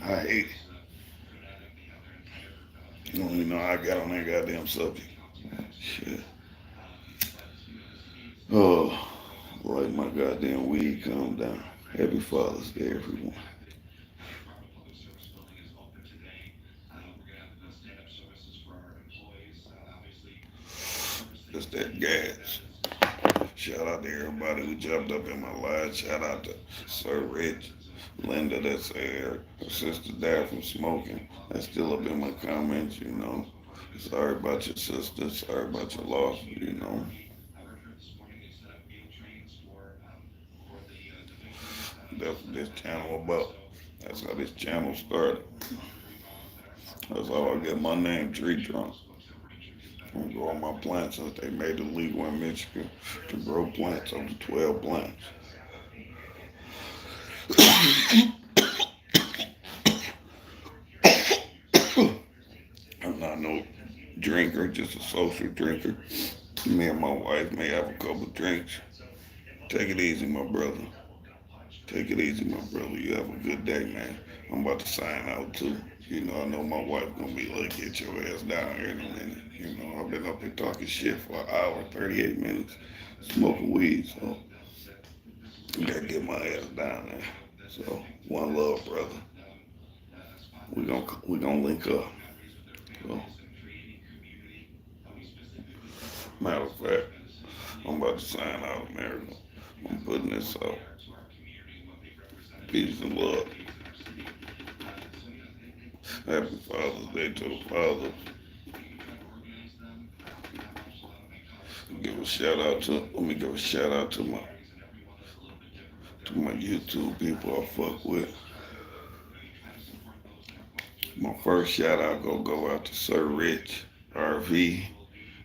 I hate it. You don't even know how I got on that goddamn subject. Shit. Oh, like my goddamn weed calm down. Happy Father's Day, everyone. Just that gas. Shout out to everybody who jumped up in my life. Shout out to Sir Rich, Linda that said her sister died from smoking. That's still up in my comments, you know. Sorry about your sister. Sorry about your loss, you know. That's what this channel about. That's how this channel started. That's how I get my name, Tree Trunk. I'm growing my plants since they made it legal in Michigan to grow plants up to 12 plants. I'm not no drinker, just a social drinker. Me and my wife may have a couple drinks. Take it easy, my brother. Take it easy, my brother. You have a good day, man. I'm about to sign out too. You know, I know my wife gonna be like, get your ass down here in a minute. You know, I've been up here talking shit for an hour, 38 minutes, smoking weed, so I gotta get my ass down there. So, one love, brother. We gonna link up. So, matter of fact, I'm about to sign out, America. I'm putting this out. Peace and love. Happy Father's Day to the fathers. Give a shout out to Let me give a shout out to my YouTube people I fuck with. My first shout out gonna go out to Sir Rich RV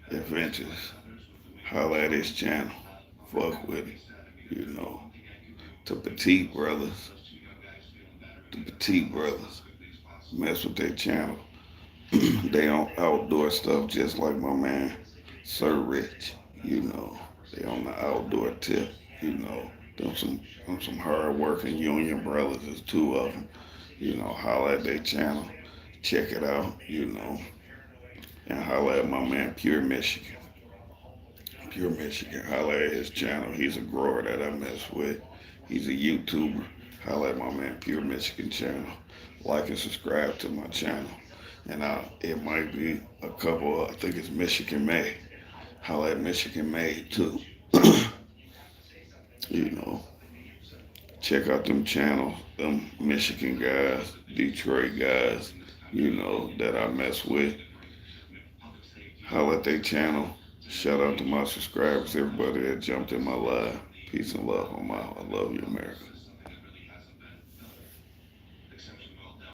Adventures. Holla at his channel. Fuck with it. You know. To Petite Brothers. The Petite Brothers. Mess with their channel. They on outdoor stuff just like my man Sir Rich. You know. They on the outdoor tip. You know. Them some hard working union brothers. There's two of them. You know, holla at their channel. Check it out, you know. And holla at my man Pure Michigan. Pure Michigan. Holla at his channel. He's a grower that I mess with. He's a YouTuber. Holla at my man Pure Michigan channel. Like and subscribe to my channel. And it might be a couple, I think it's Michigan Made. Holla at Michigan Made too. You know, check out them channels, them Michigan guys, Detroit guys, you know, that I mess with. holler at their channel. Shout out to my subscribers, everybody that jumped in my live. Peace and love on my I love you, America.